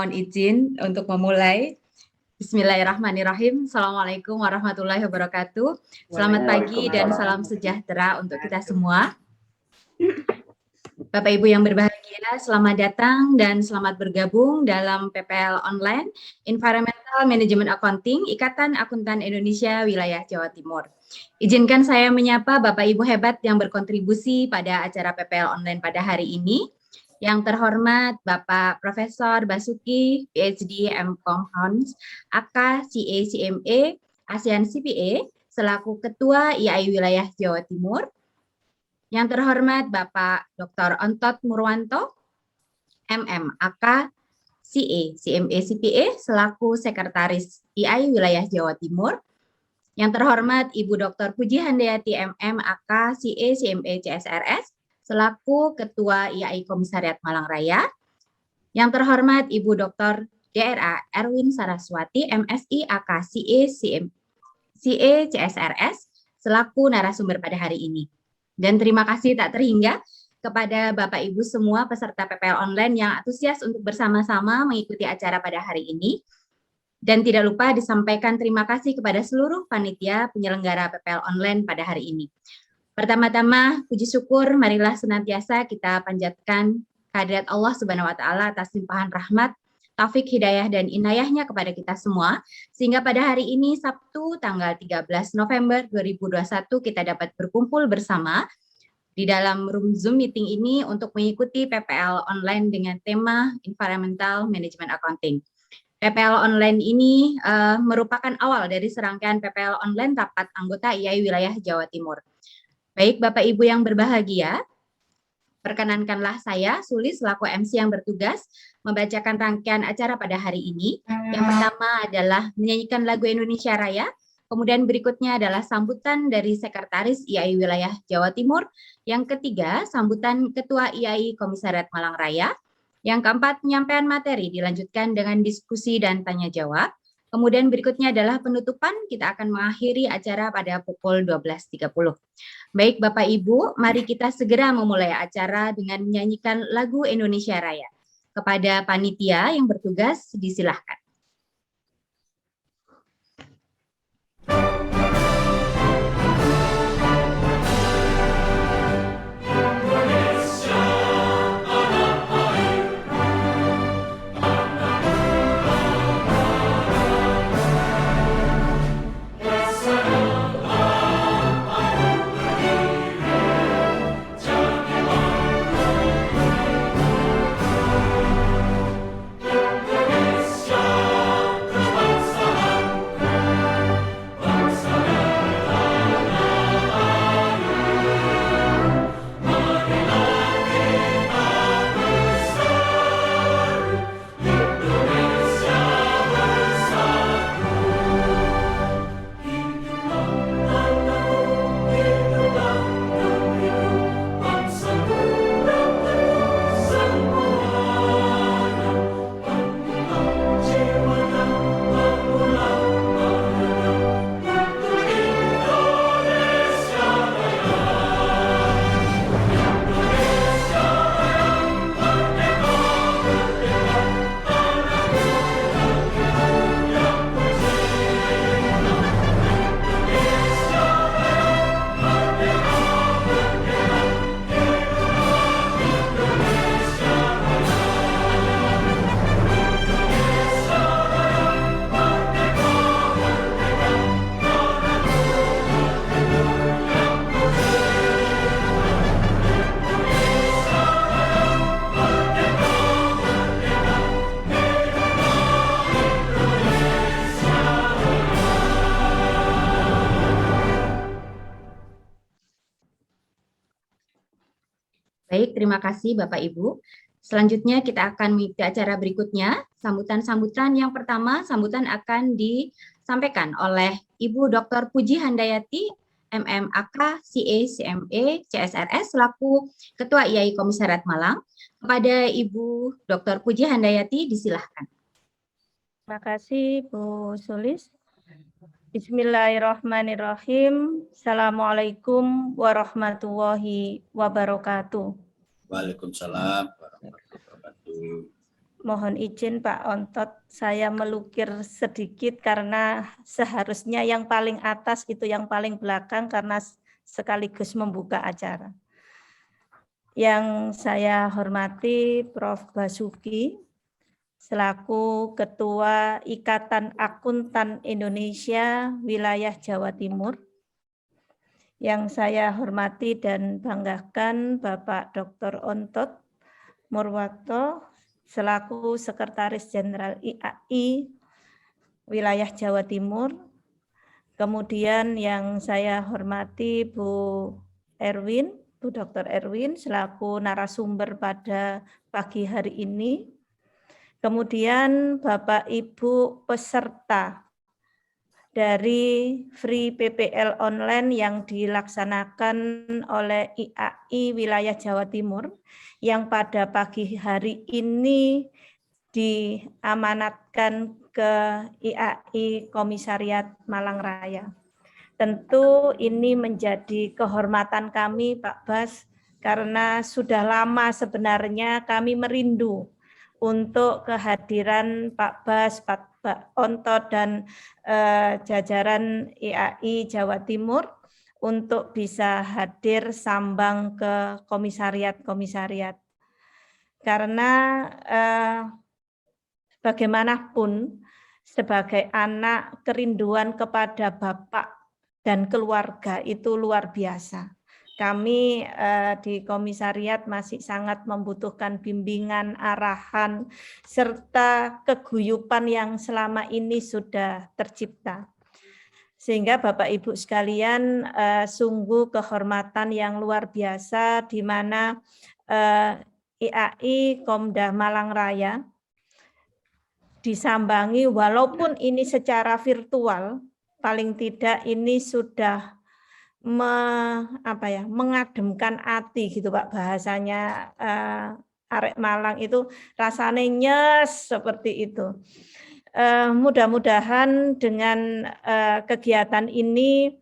Mohon izin untuk memulai. Bismillahirrahmanirrahim. Assalamualaikum warahmatullahi wabarakatuh. Selamat pagi dan salam sejahtera untuk kita semua. Bapak Ibu yang berbahagia, selamat datang dan selamat bergabung dalam PPL Online Environmental Management Accounting Ikatan Akuntan Indonesia Wilayah Jawa Timur. Izinkan saya menyapa Bapak Ibu hebat yang berkontribusi pada acara PPL Online pada hari ini. Yang terhormat Bapak Profesor Basuki, PhD, M.Com Hons, AK, CA, CMA, ASEAN CPA, selaku Ketua IAI Wilayah Jawa Timur. Yang terhormat Bapak Dr. Ontot Murwanto, MM, AK, CA, CMA, CPA, selaku Sekretaris IAI Wilayah Jawa Timur. Yang terhormat Ibu Dr. Puji Handayati, MM, AK, CA, CMA, CSRS, selaku Ketua IAI Komisariat Malang Raya. Yang terhormat Ibu Dr. DRA Erwin Saraswati, MSI, AK, CA, CSRS, selaku narasumber pada hari ini. Dan terima kasih tak terhingga kepada Bapak Ibu semua peserta PPL Online yang antusias untuk bersama-sama mengikuti acara pada hari ini. Dan tidak lupa disampaikan terima kasih kepada seluruh panitia penyelenggara PPL Online pada hari ini. Pertama-tama, puji syukur marilah senantiasa kita panjatkan kehadirat Allah Subhanahu wa taala atas limpahan rahmat, taufik, hidayah dan inayahnya kepada kita semua, sehingga pada hari ini Sabtu tanggal 13 November 2021 kita dapat berkumpul bersama di dalam room Zoom meeting ini untuk mengikuti PPL Online dengan tema Environmental Management Accounting. PPL Online ini merupakan awal dari serangkaian PPL Online rapat anggota IAI Wilayah Jawa Timur. Baik, Bapak Ibu yang berbahagia, perkenankanlah saya, Sulis, selaku MC yang bertugas, membacakan rangkaian acara pada hari ini. Yang pertama adalah menyanyikan lagu Indonesia Raya, kemudian berikutnya adalah sambutan dari Sekretaris IAI Wilayah Jawa Timur, yang ketiga, sambutan Ketua IAI Komisariat Malang Raya, yang keempat, penyampaian materi dilanjutkan dengan diskusi dan tanya jawab. Kemudian berikutnya adalah penutupan, kita akan mengakhiri acara pada pukul 12.30. Baik Bapak Ibu, mari kita segera memulai acara dengan menyanyikan lagu Indonesia Raya. Kepada panitia yang bertugas, disilahkan. Baik, terima kasih Bapak Ibu. Selanjutnya kita akan mengikuti acara berikutnya. Sambutan-sambutan yang pertama, sambutan akan disampaikan oleh Ibu Dr. Puji Handayati, MMAK, CA, CMA, CSRS, selaku Ketua IAI Komisariat Malang. Kepada Ibu Dr. Puji Handayati, disilahkan. Terima kasih Bu Sulis. Bismillahirrahmanirrahim. Assalamualaikum warahmatullahi wabarakatuh. Waalaikumsalam warahmatullahi wabarakatuh. mohon izin Pak Ontot, saya melukir sedikit karena seharusnya yang paling atas itu yang paling belakang karena sekaligus membuka acara. Yang saya hormati Prof. Basuki, selaku Ketua Ikatan Akuntan Indonesia Wilayah Jawa Timur. Yang saya hormati dan banggakan Bapak Dr. Ontot Murwato, selaku Sekretaris Jenderal IAI Wilayah Jawa Timur. Kemudian yang saya hormati Bu Dr. Erwin, selaku narasumber pada pagi hari ini. Kemudian Bapak Ibu peserta dari Free PPL Online yang dilaksanakan oleh IAI Wilayah Jawa Timur, yang pada pagi hari ini diamanatkan ke IAI Komisariat Malang Raya. Tentu ini menjadi kehormatan kami Pak Bas, karena sudah lama sebenarnya kami merindu untuk kehadiran Pak Bas, Pak Ontot dan jajaran IAI Jawa Timur untuk bisa hadir sambang ke komisariat-komisariat. Karena bagaimanapun sebagai anak, kerinduan kepada Bapak dan keluarga itu luar biasa. Kami di komisariat masih sangat membutuhkan bimbingan, arahan, serta keguyupan yang selama ini sudah tercipta. Sehingga Bapak Ibu sekalian, sungguh kehormatan yang luar biasa di mana IAI Komda Malang Raya disambangi walaupun ini secara virtual, paling tidak ini sudah mengademkan hati gitu Pak, bahasanya arek Malang itu rasanya nyes seperti itu. Mudah-mudahan dengan kegiatan ini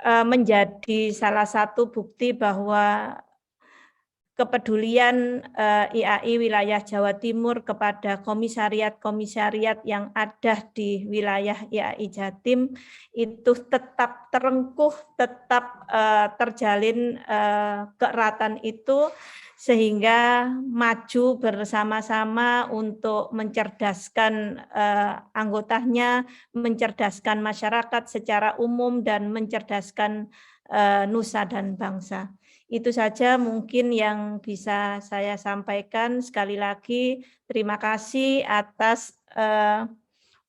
menjadi salah satu bukti bahwa kepedulian IAI Wilayah Jawa Timur kepada komisariat-komisariat yang ada di wilayah IAI Jatim itu tetap terengkuh, tetap terjalin keeratan itu, sehingga maju bersama-sama untuk mencerdaskan anggotanya, mencerdaskan masyarakat secara umum, dan mencerdaskan nusa dan bangsa. Itu saja mungkin yang bisa saya sampaikan. Sekali lagi terima kasih atas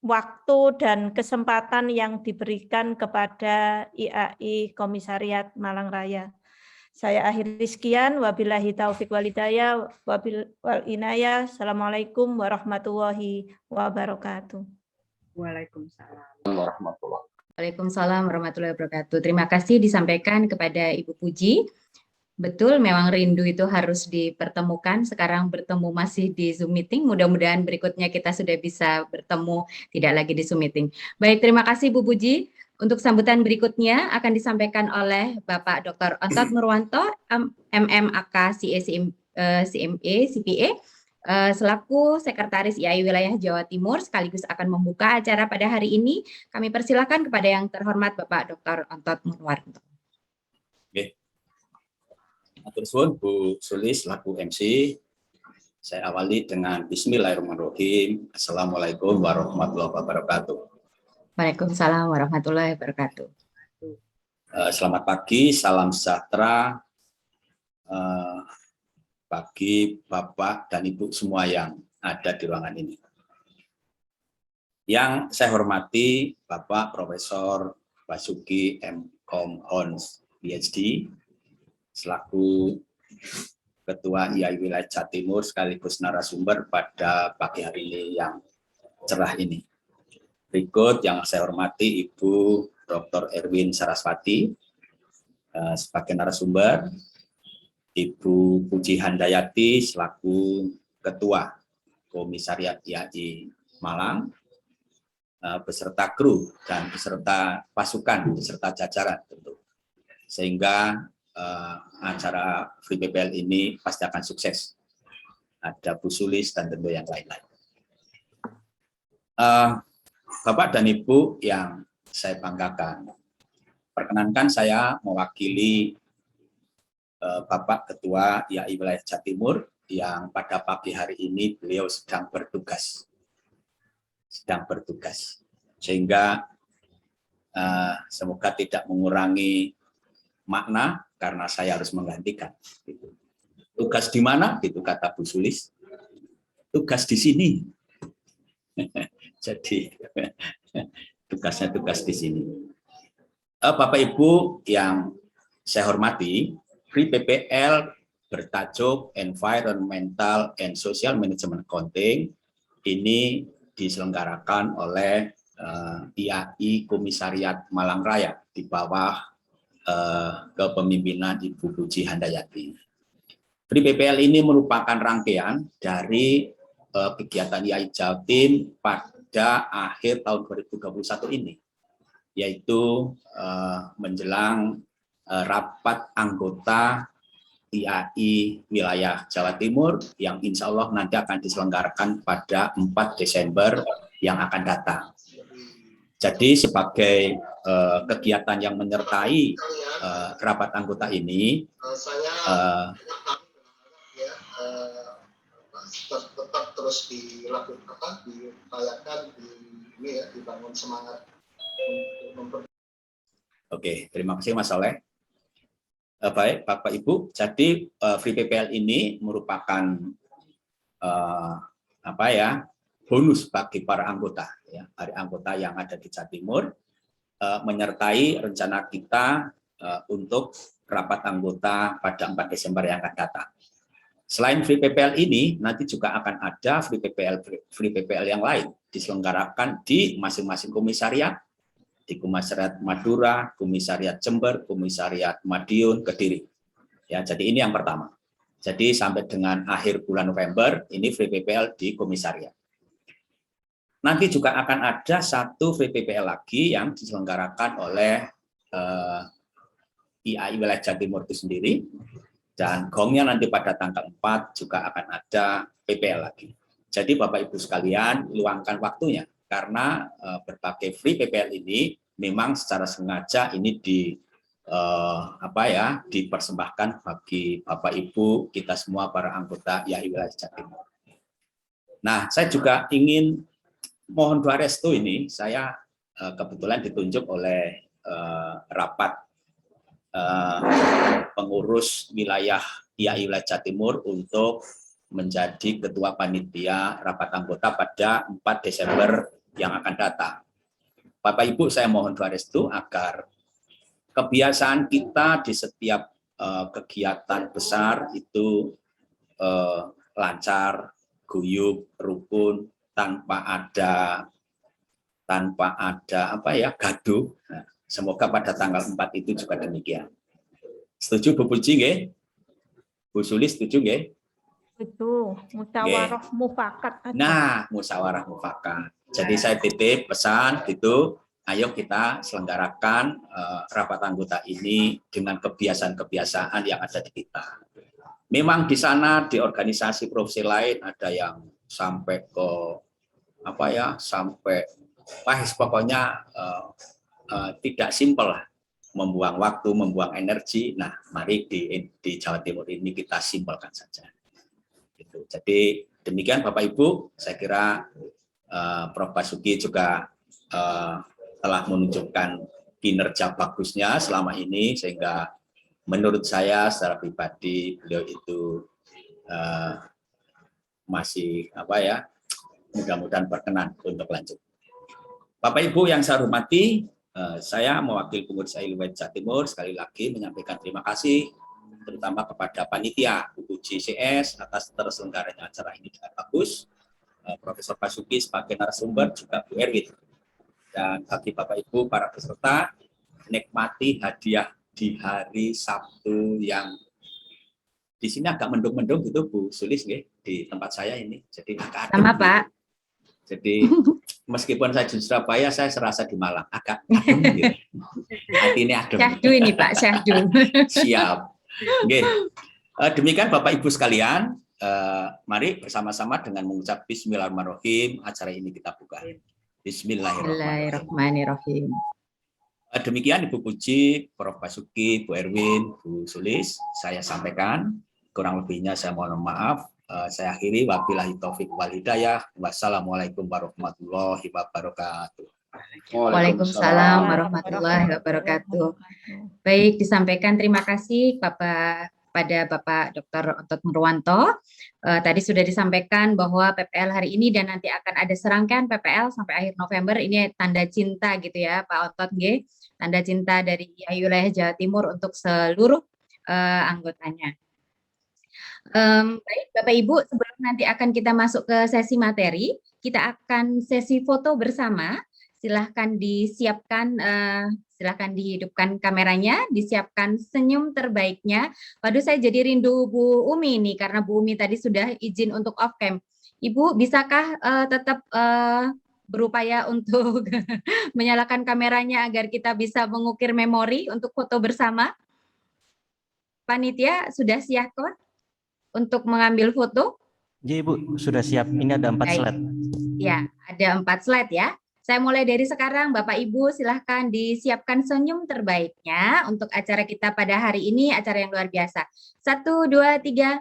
waktu dan kesempatan yang diberikan kepada IAI Komisariat Malang Raya. Saya akhiri sekian. Wabillahi taufiq wal hidayah wal inayah. Assalamualaikum warahmatullahi wabarakatuh. Waalaikumsalam warahmatullahi. Waalaikumsalam warahmatullahi wabarakatuh. Terima kasih disampaikan kepada Ibu Puji. Betul, memang rindu itu harus dipertemukan. Sekarang bertemu masih di Zoom meeting. Mudah-mudahan berikutnya kita sudah bisa bertemu tidak lagi di Zoom meeting. Baik, terima kasih Bu Puji. Untuk sambutan berikutnya akan disampaikan oleh Bapak Dr. Ontot Murwanto, MMAK CMA CPA, selaku Sekretaris IAI Wilayah Jawa Timur, sekaligus akan membuka acara pada hari ini. Kami persilakan kepada yang terhormat Bapak Dr. Ontot Murwanto. Oke. Atur suwun Bu Sulis selaku MC. Saya awali dengan Bismillahirrahmanirrahim. Assalamualaikum warahmatullahi wabarakatuh. Waalaikumsalam warahmatullahi wabarakatuh. Selamat pagi, salam sejahtera bagi Bapak dan Ibu semua yang ada di ruangan ini. Yang saya hormati Bapak Profesor Basuki M. Com. Hons, PhD, selaku Ketua IAI Wilayah Jawa Timur sekaligus narasumber pada pagi hari ini yang cerah ini. Berikut yang saya hormati Ibu Dr. Erwin Saraswati sebagai narasumber, Ibu Puji Handayati selaku Ketua Komisariat IAI Malang, beserta kru dan beserta pasukan, beserta jajaran tentu. Sehingga acara Free PPL ini pasti akan sukses. Ada Bu Sulis dan tentu yang lain-lain. Bapak dan Ibu yang saya banggakan, perkenankan saya mewakili Bapak Ketua IAI Wilayah Jawa Timur yang pada pagi hari ini beliau sedang bertugas, sehingga semoga tidak mengurangi makna karena saya harus menggantikan. Tugas di mana? Itu kata Bu Sulis. Tugas di sini. Jadi tugasnya tugas di sini. Bapak Ibu yang saya hormati, Free PPL bertajuk Environmental and Social Management Accounting ini diselenggarakan oleh IAI Komisariat Malang Raya di bawah kepemimpinan Ibu Puji Handayati. Free PPL ini merupakan rangkaian dari kegiatan IAI Jatim pada akhir tahun 2021 ini, yaitu menjelang rapat anggota IAI Wilayah Jawa Timur yang insya Allah nanti akan diselenggarakan pada 4 Desember yang akan datang. Jadi sebagai kegiatan yang menyertai rapat anggota ini, tetap terus dilakukan, diupayakan, dibangun semangat. Oke, terima kasih Mas Soleh. Baik, Bapak Ibu. Jadi Free PPL ini merupakan bonus bagi para anggota, para anggota yang ada di Jawa Timur, menyertai rencana kita untuk rapat anggota pada 4 Desember yang akan datang. Selain Free PPL ini, nanti juga akan ada Free PPL yang lain diselenggarakan di masing-masing komisariat, di Komisariat Madura, Komisariat Jember, Komisariat Madiun, Kediri. Ya, jadi ini yang pertama. Jadi sampai dengan akhir bulan November ini Free PPL di komisariat. Nanti juga akan ada satu Free PPL lagi yang diselenggarakan oleh IAI Wilayah Jawa Timur itu sendiri, dan gongnya nanti pada tanggal 4 juga akan ada PPL lagi. Jadi Bapak Ibu sekalian, luangkan waktunya, karena berbagai Free PPL ini memang secara sengaja ini dipersembahkan bagi Bapak Ibu kita semua para anggota IAI Wilayah Jawa Timur. Nah, saya juga ingin mohon doa restu ini. Saya kebetulan ditunjuk oleh rapat pengurus wilayah IAI Wilayah Jawa Timur untuk menjadi ketua panitia rapat anggota pada 4 Desember yang akan datang. Bapak Ibu, saya mohon doa restu agar kebiasaan kita di setiap kegiatan besar itu lancar, guyup, rukun, tanpa ada gaduh. Nah, semoga pada tanggal 4 itu juga demikian. Setuju Bu Puji nggih? Bu Sulis setuju nggih? Itu musyawarah mufakat. Nah, musyawarah mufakat. Jadi saya titip pesan gitu, ayo kita selenggarakan rapat anggota ini dengan kebiasaan-kebiasaan yang ada di kita. Memang di sana di organisasi profesi lain ada yang sampai ke pokoknya tidak simpel lah, membuang waktu, membuang energi. Nah, mari di Jawa Timur ini kita simpelkan saja. Gitu. Jadi demikian Bapak Ibu, saya kira Prof. Basuki juga telah menunjukkan kinerja bagusnya selama ini, sehingga menurut saya secara pribadi beliau itu masih mudah-mudahan berkenan untuk lanjut. Bapak Ibu yang saya hormati, saya mewakili pengurus IAI Wilayah Jawa Timur sekali lagi menyampaikan terima kasih terutama kepada panitia Bu Puji CS atas terselenggaranya acara ini dengan bagus, Profesor Basuki sebagai narasumber, juga Bu Erwin. Dan bagi Bapak Ibu para peserta, nikmati hadiah di hari Sabtu yang di sini agak mendung-mendung gitu Bu Sulis nggih, di tempat saya ini. Jadi agak sama Pak. Jadi meskipun saya di Surabaya, saya serasa di Malang, agak adem gitu. Hati ini adem. Syahdu ini Pak, syahdu. Siap. Oke. Demikian Bapak Ibu sekalian, mari bersama-sama dengan mengucap Bismillahirrahmanirrahim, acara ini kita buka. Bismillahirrahmanirrahim. Bismillahirrahmanirrahim. Demikian Ibu Puji, Prof. Basuki, Bu Erwin, Bu Sulis, saya sampaikan. Kurang lebihnya saya mohon maaf. Saya akhiri, wabillahi taufik wal hidayah. Wassalamualaikum warahmatullahi wabarakatuh. Waalaikumsalam warahmatullahi wabarakatuh. Baik, disampaikan terima kasih pada Bapak Dr. Otot Nurwanto. Tadi sudah disampaikan bahwa PPL hari ini dan nanti akan ada serangkaian PPL sampai akhir November, ini tanda cinta gitu ya Pak Otot, tanda cinta dari IAI Wilayah Jawa Timur untuk seluruh anggotanya. Baik Bapak Ibu, sebelum nanti akan kita masuk ke sesi materi, kita akan sesi foto bersama. Silahkan disiapkan, silahkan dihidupkan kameranya, disiapkan senyum terbaiknya. Waduh, saya jadi rindu Bu Umi nih, karena Bu Umi tadi sudah izin untuk off cam. Ibu, bisakah tetap berupaya untuk menyalakan kameranya agar kita bisa mengukir memori untuk foto bersama? Panitia sudah siap kok untuk mengambil foto? Iya Ibu, sudah siap. Ini ada 4 slide. Ya, ada 4 slide ya. Saya mulai dari sekarang, Bapak Ibu silahkan disiapkan senyum terbaiknya untuk acara kita pada hari ini, acara yang luar biasa. 1, 2, 3.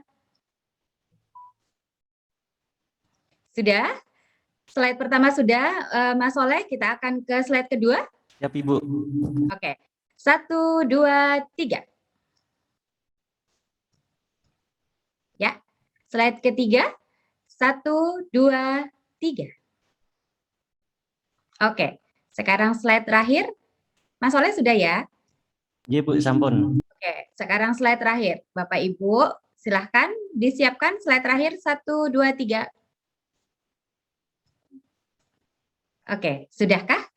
Sudah? Slide pertama sudah, Mas Soleh, kita akan ke slide kedua. Siap Ibu. Oke, 1, 2, 3. Ya, slide ketiga, 1, 2, 3. Oke, sekarang slide terakhir. Mas Soleh sudah ya? Iya Bu, sampun. Oke, sekarang slide terakhir. Bapak Ibu, silahkan disiapkan slide terakhir 1, 2, 3. Oke, sudahkah?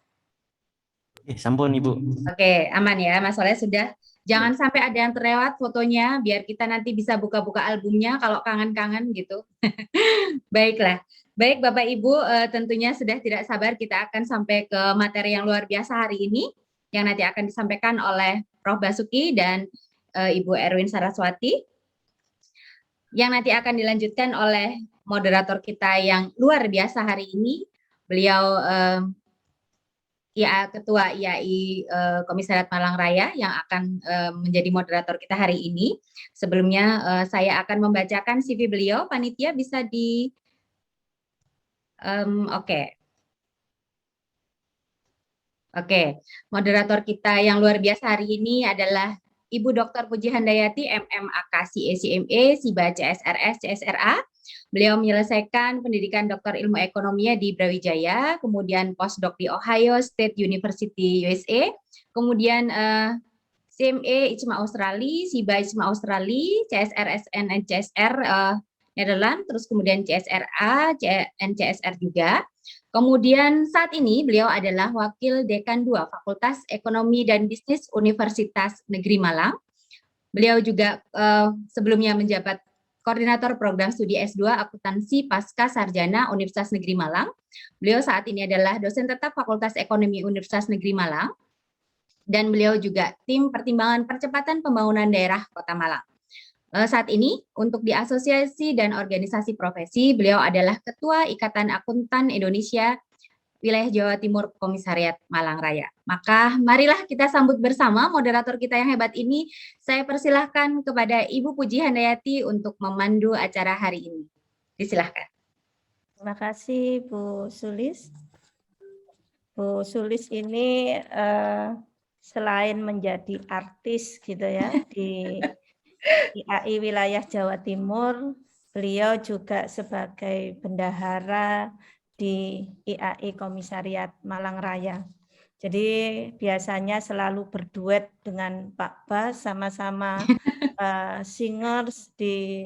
Sampun Ibu. Oke, aman ya, Mas Soleh sudah. Jangan sampai ada yang terlewat fotonya, biar kita nanti bisa buka-buka albumnya kalau kangen-kangen gitu. Baiklah. Baik Bapak Ibu, tentunya sudah tidak sabar kita akan sampai ke materi yang luar biasa hari ini, yang nanti akan disampaikan oleh Prof. Basuki dan Ibu Erwin Saraswati, yang nanti akan dilanjutkan oleh moderator kita yang luar biasa hari ini. Beliau Ketua IAI Komisariat Malang Raya yang akan menjadi moderator kita hari ini. Sebelumnya saya akan membacakan CV beliau. Panitia bisa di Oke, moderator kita yang luar biasa hari ini adalah Ibu Dr. Puji Handayati, MMAK CMA, SIBA CSRS, CSRA. Beliau menyelesaikan pendidikan doktor ilmu ekonominya di Brawijaya, kemudian postdoc di Ohio State University, USA, kemudian CMA ICMA Australia, SIBA ICMA Australia, CSRSN and CSR Netherlands, terus kemudian CSRA, CSR juga. Kemudian saat ini beliau adalah Wakil Dekan 2 Fakultas Ekonomi dan Bisnis Universitas Negeri Malang. Beliau juga sebelumnya menjabat Koordinator Program Studi S2 Akuntansi Pasca Sarjana Universitas Negeri Malang. Beliau saat ini adalah dosen tetap Fakultas Ekonomi Universitas Negeri Malang. Dan beliau juga tim pertimbangan percepatan pembangunan daerah Kota Malang. Saat ini untuk di asosiasi dan organisasi profesi, beliau adalah Ketua Ikatan Akuntan Indonesia Wilayah Jawa Timur Komisariat Malang Raya. Maka marilah kita sambut bersama moderator kita yang hebat ini. Saya persilahkan kepada Ibu Puji Handayati untuk memandu acara hari ini. Disilahkan. Terima kasih Bu Sulis. Bu Sulis ini selain menjadi artis gitu ya di IAI Wilayah Jawa Timur, beliau juga sebagai bendahara di IAI Komisariat Malang Raya. Jadi biasanya selalu berduet dengan Pak Bas, sama-sama singers di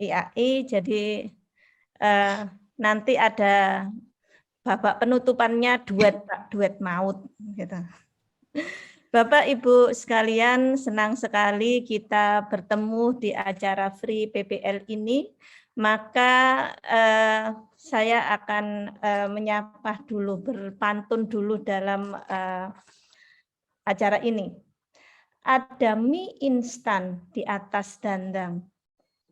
IAI. Jadi nanti ada babak penutupannya duet maut gitu. Bapak Ibu sekalian, senang sekali kita bertemu di acara Free PPL ini. Maka saya akan menyapa dulu, berpantun dulu dalam acara ini. Ada mie instan di atas dandang.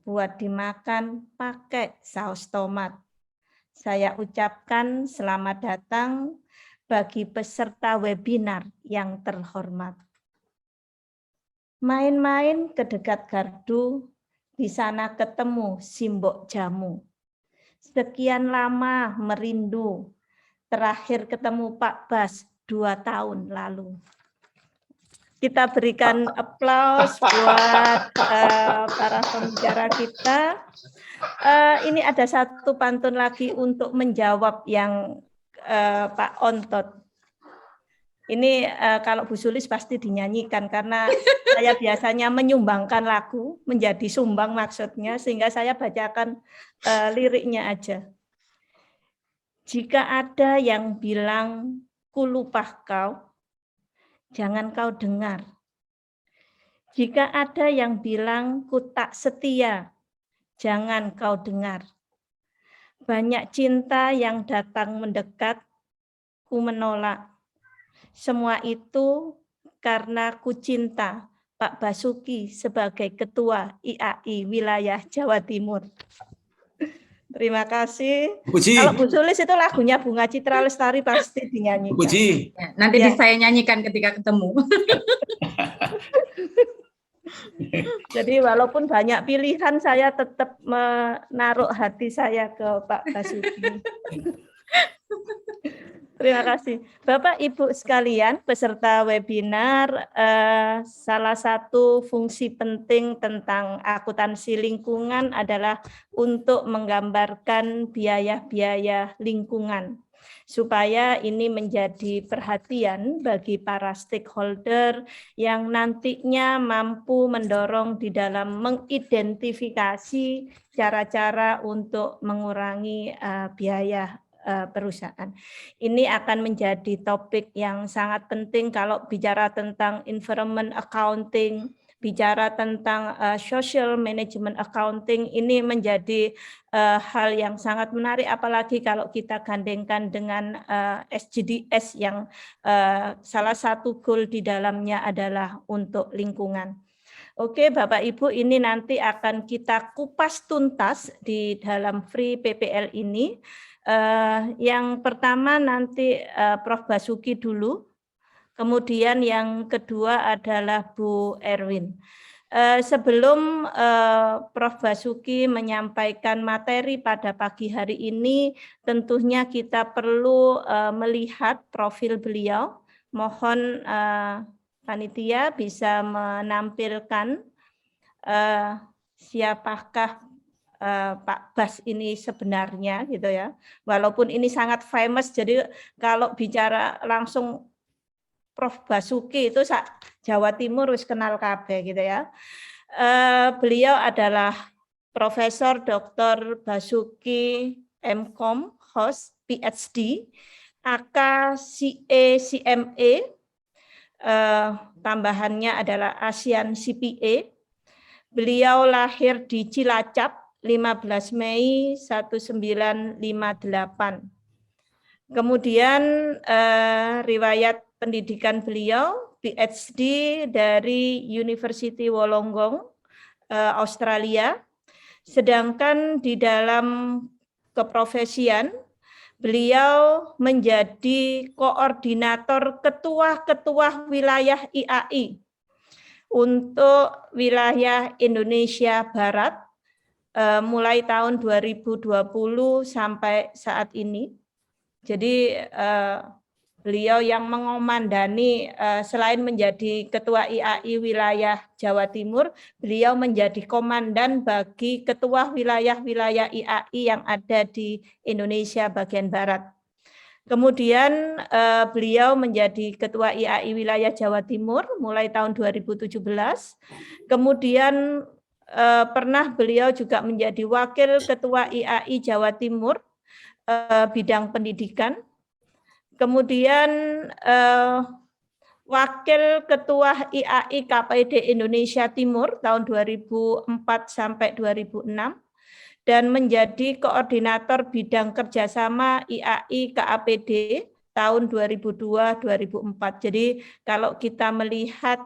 buat dimakan pakai saus tomat. Saya ucapkan selamat datang bagi peserta webinar yang terhormat. Main-main ke dekat gardu, di sana ketemu simbok jamu. Sekian lama merindu, terakhir ketemu Pak Bas 2 tahun lalu. Kita berikan aplaus buat para pembicara kita. Ini ada satu pantun lagi untuk menjawab yang Pak Ontot. Ini kalau Bu Sulis pasti dinyanyikan karena saya biasanya menyumbangkan lagu, menjadi sumbang maksudnya, sehingga saya bacakan liriknya aja. Jika ada yang bilang ku lupa kau, jangan kau dengar. Jika ada yang bilang ku tak setia, jangan kau dengar. Banyak cinta yang datang mendekat, ku menolak. Semua itu karena ku cinta Pak Basuki sebagai Ketua IAI Wilayah Jawa Timur. Terima kasih. Puji. Kalau Bu Sulis itu lagunya Bunga Citra Lestari pasti dinyanyikan. Puji. Ya, nanti Ya. saya nyanyikan ketika ketemu. Jadi walaupun banyak pilihan, saya tetap menaruh hati saya ke Pak Basuki. Terima kasih. Bapak Ibu sekalian, peserta webinar, salah satu fungsi penting tentang akuntansi lingkungan adalah untuk menggambarkan biaya-biaya lingkungan, supaya ini menjadi perhatian bagi para stakeholder yang nantinya mampu mendorong di dalam mengidentifikasi cara-cara untuk mengurangi biaya perusahaan. Ini akan menjadi topik yang sangat penting kalau bicara tentang environment accounting, bicara tentang social management accounting, ini menjadi hal yang sangat menarik, apalagi kalau kita gandengkan dengan SDGs yang salah satu goal di dalamnya adalah untuk lingkungan. Oke, Bapak Ibu, ini nanti akan kita kupas tuntas di dalam Free PPL ini. Yang pertama nanti Prof. Basuki dulu, kemudian yang kedua adalah Bu Erwin. Sebelum Prof. Basuki menyampaikan materi pada pagi hari ini, tentunya kita perlu melihat profil beliau. Mohon panitia bisa menampilkan siapakah Pak Bas ini sebenarnya gitu ya. Walaupun ini sangat famous, jadi kalau bicara langsung Prof. Basuki itu Jawa Timur wis kenal kabeh gitu ya. Beliau adalah Profesor Dr. Basuki M.Com, host PhD, AK CA CMA, tambahannya adalah ASEAN CPA. Beliau lahir di Cilacap 15 Mei 1958. Kemudian riwayat pendidikan beliau PhD dari University Wollongong, Australia. Sedangkan di dalam keprofesian beliau menjadi koordinator ketua-ketua wilayah IAI untuk wilayah Indonesia Barat mulai tahun 2020 sampai saat ini. Jadi beliau yang mengomandani, selain menjadi Ketua IAI Wilayah Jawa Timur, beliau menjadi komandan bagi ketua wilayah-wilayah IAI yang ada di Indonesia bagian Barat. Kemudian beliau menjadi Ketua IAI Wilayah Jawa Timur mulai tahun 2017. Kemudian pernah beliau juga menjadi Wakil Ketua IAI Jawa Timur bidang pendidikan. Kemudian Wakil Ketua IAI KPD Indonesia Timur tahun 2004 sampai 2006 dan menjadi Koordinator Bidang Kerjasama IAI KAPD tahun 2002-2004. Jadi kalau kita melihat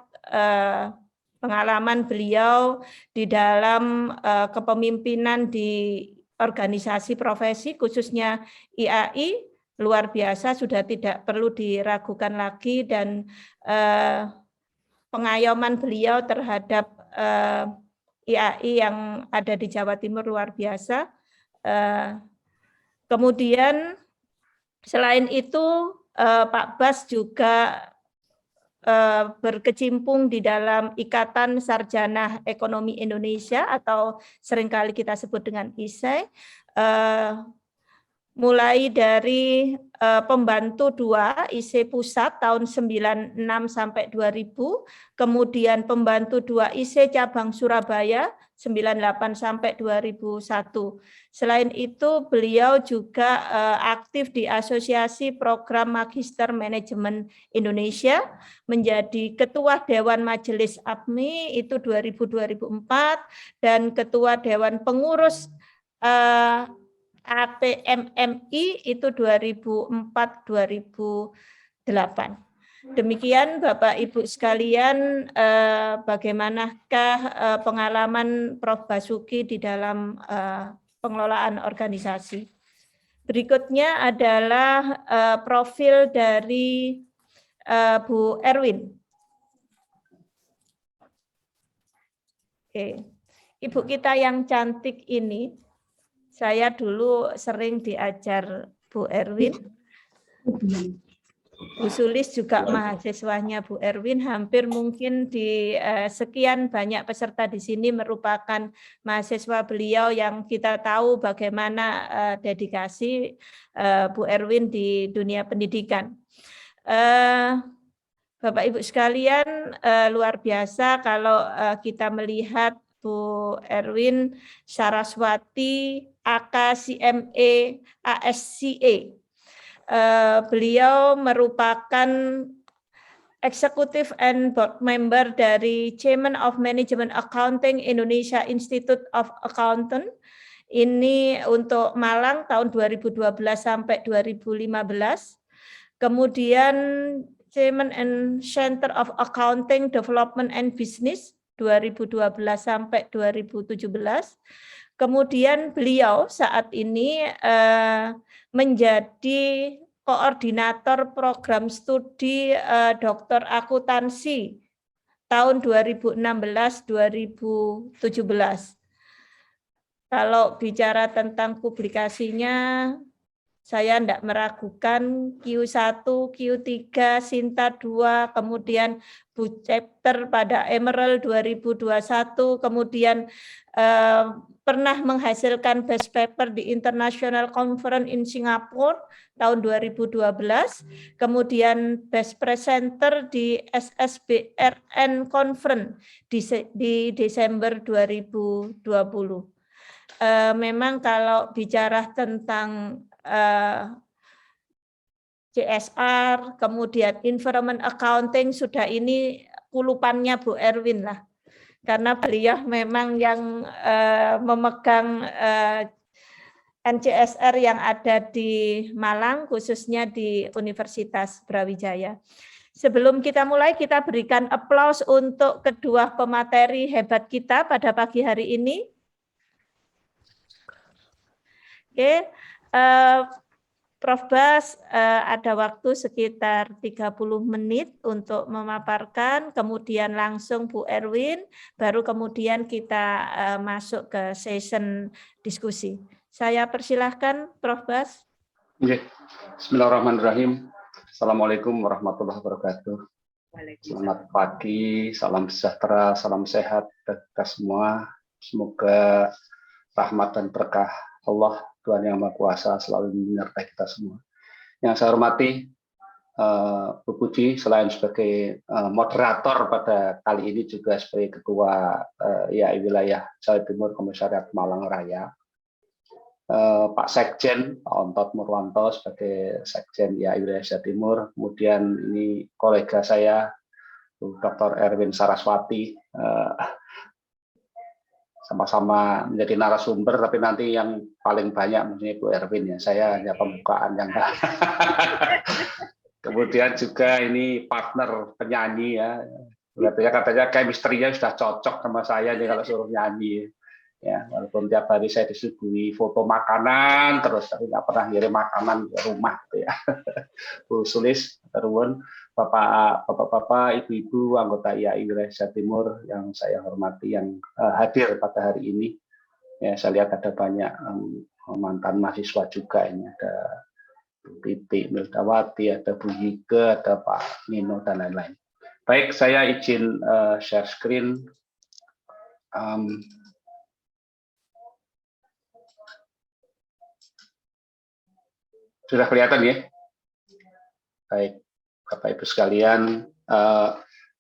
pengalaman beliau di dalam kepemimpinan di organisasi profesi khususnya IAI luar biasa, sudah tidak perlu diragukan lagi, dan pengayoman beliau terhadap IAI yang ada di Jawa Timur luar biasa. Kemudian selain itu Pak Bas juga berkecimpung di dalam Ikatan Sarjana Ekonomi Indonesia atau seringkali kita sebut dengan ISEI, mulai dari pembantu 2 IC Pusat tahun 96 sampai 2000, kemudian pembantu 2 IC Cabang Surabaya 98 sampai 2001. Selain itu beliau juga aktif di Asosiasi Program Magister Manajemen Indonesia, menjadi Ketua Dewan Majelis APMI itu 2000-2004 dan Ketua Dewan Pengurus APMMI itu 2004-2008. Demikian Bapak Ibu sekalian, bagaimanakah pengalaman Prof. Basuki di dalam pengelolaan organisasi. Berikutnya adalah profil dari Bu Erwin. Oke. Ibu kita yang cantik ini, saya dulu sering diajar Bu Erwin. Bu Sulis juga mahasiswanya Bu Erwin, hampir mungkin di sekian banyak peserta di sini merupakan mahasiswa beliau yang kita tahu bagaimana dedikasi Bu Erwin di dunia pendidikan. Bapak Ibu sekalian, luar biasa kalau kita melihat Bu Erwin Saraswati AKCME ASCA. Beliau merupakan Executive and Board Member dari Chairman of Management Accounting Indonesia Institute of Accountant. Ini untuk Malang tahun 2012 sampai 2015. Kemudian Chairman and Center of Accounting Development and Business 2012 sampai 2017. Kemudian beliau saat ini menjadi koordinator program studi doktor akuntansi tahun 2016-2017. Kalau bicara tentang publikasinya, saya tidak meragukan Q1, Q3, Sinta 2, kemudian Bu Chapter pada Emerald 2021, kemudian pernah menghasilkan best paper di International Conference in Singapore tahun 2012, kemudian best presenter di SSBRN Conference di Desember 2020. Memang kalau bicara tentang CSR, kemudian environment accounting, sudah ini kulupannya Bu Erwin lah. Karena beliau memang yang memegang NCSR yang ada di Malang, khususnya di Universitas Brawijaya. Sebelum kita mulai, kita berikan aplaus untuk kedua pemateri hebat kita pada pagi hari ini. Oke, Prof. Bas ada waktu sekitar 30 menit untuk memaparkan, kemudian langsung Bu Erwin, baru kemudian kita masuk ke session diskusi. Saya persilahkan Prof. Bas. Bismillahirrahmanirrahim. Assalamualaikum warahmatullahi wabarakatuh. Selamat pagi, salam sejahtera, salam sehat kita semua. Semoga rahmat dan berkah Allah Tuhan Yang Maha Kuasa selalu menyertai kita semua. Yang saya hormati Bu Puji, selain sebagai moderator pada kali ini juga sebagai Ketua IAI Wilayah Jawa Timur Komisariat Malang Raya, Pak Sekjen Pak Ontot Murwanto sebagai Sekjen IAI Wilayah Jawa Timur, kemudian ini kolega saya Bu Dr. Erwin Saraswati, sama-sama menjadi narasumber, tapi nanti yang paling banyak mungkin Bu Erwin ya, saya hanya pembukaan yang kemudian juga ini partner penyanyi ya, Katanya chemistry-nya sudah cocok sama saya nih kalau suruh nyanyi. Ya, walaupun tiap hari saya disuguhi foto makanan terus, tapi nggak pernah ngirim makanan ke rumah gitu ya. Bu Sulis, Terun, Bapak-bapak, Ibu-ibu, anggota IAI Wilayah Jawa Timur yang saya hormati yang hadir pada hari ini. Ya, saya lihat ada banyak mantan mahasiswa juga ini, ada Bu Titi Mildawati, ada Bu Yike, ada Pak Nino dan lain-lain. Baik, saya izin share screen. Sudah kelihatan ya? Baik, Bapak Ibu sekalian,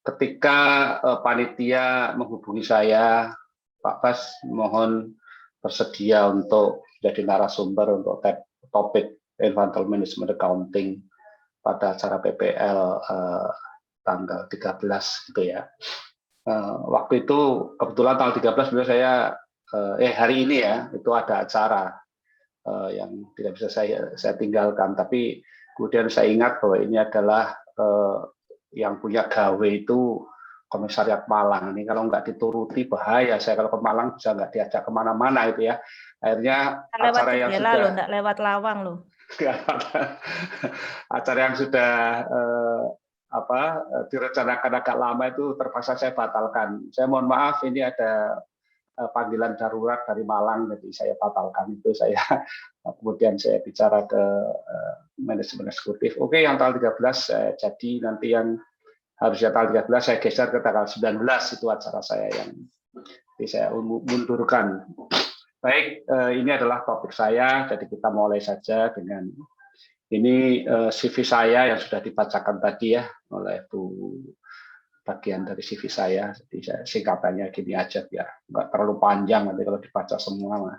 ketika panitia menghubungi saya, Pak Bas mohon bersedia untuk jadi narasumber untuk topik Environmental Management Accounting pada acara PPL tanggal 13 gitu ya. Waktu itu kebetulan tanggal 13 beliau saya hari ini ya, itu ada acara yang tidak bisa saya tinggalkan, tapi kemudian saya ingat bahwa ini adalah yang punya gawe itu Komisariat Malang. Ini kalau nggak dituruti bahaya, saya kalau ke Malang bisa nggak diajak kemana-mana itu ya. Akhirnya lewat acara yang jendela sudah loh, nggak lewat lawang loh. acara yang sudah direncanakan agak lama itu terpaksa saya batalkan. Saya mohon maaf, ini ada panggilan darurat dari Malang, jadi saya batalkan itu. Saya kemudian saya bicara ke manajemen eksekutif. Oke, yang tanggal 13 jadi nanti yang harusnya tanggal 13 saya geser ke tanggal 19, itu acara saya yang saya mundurkan. Baik, ini adalah topik saya, jadi kita mulai saja dengan ini CV saya yang sudah dibacakan tadi ya oleh Bu, bagian dari CV saya, jadi saya singkatannya gini aja biar nggak terlalu panjang nanti kalau dibaca semua.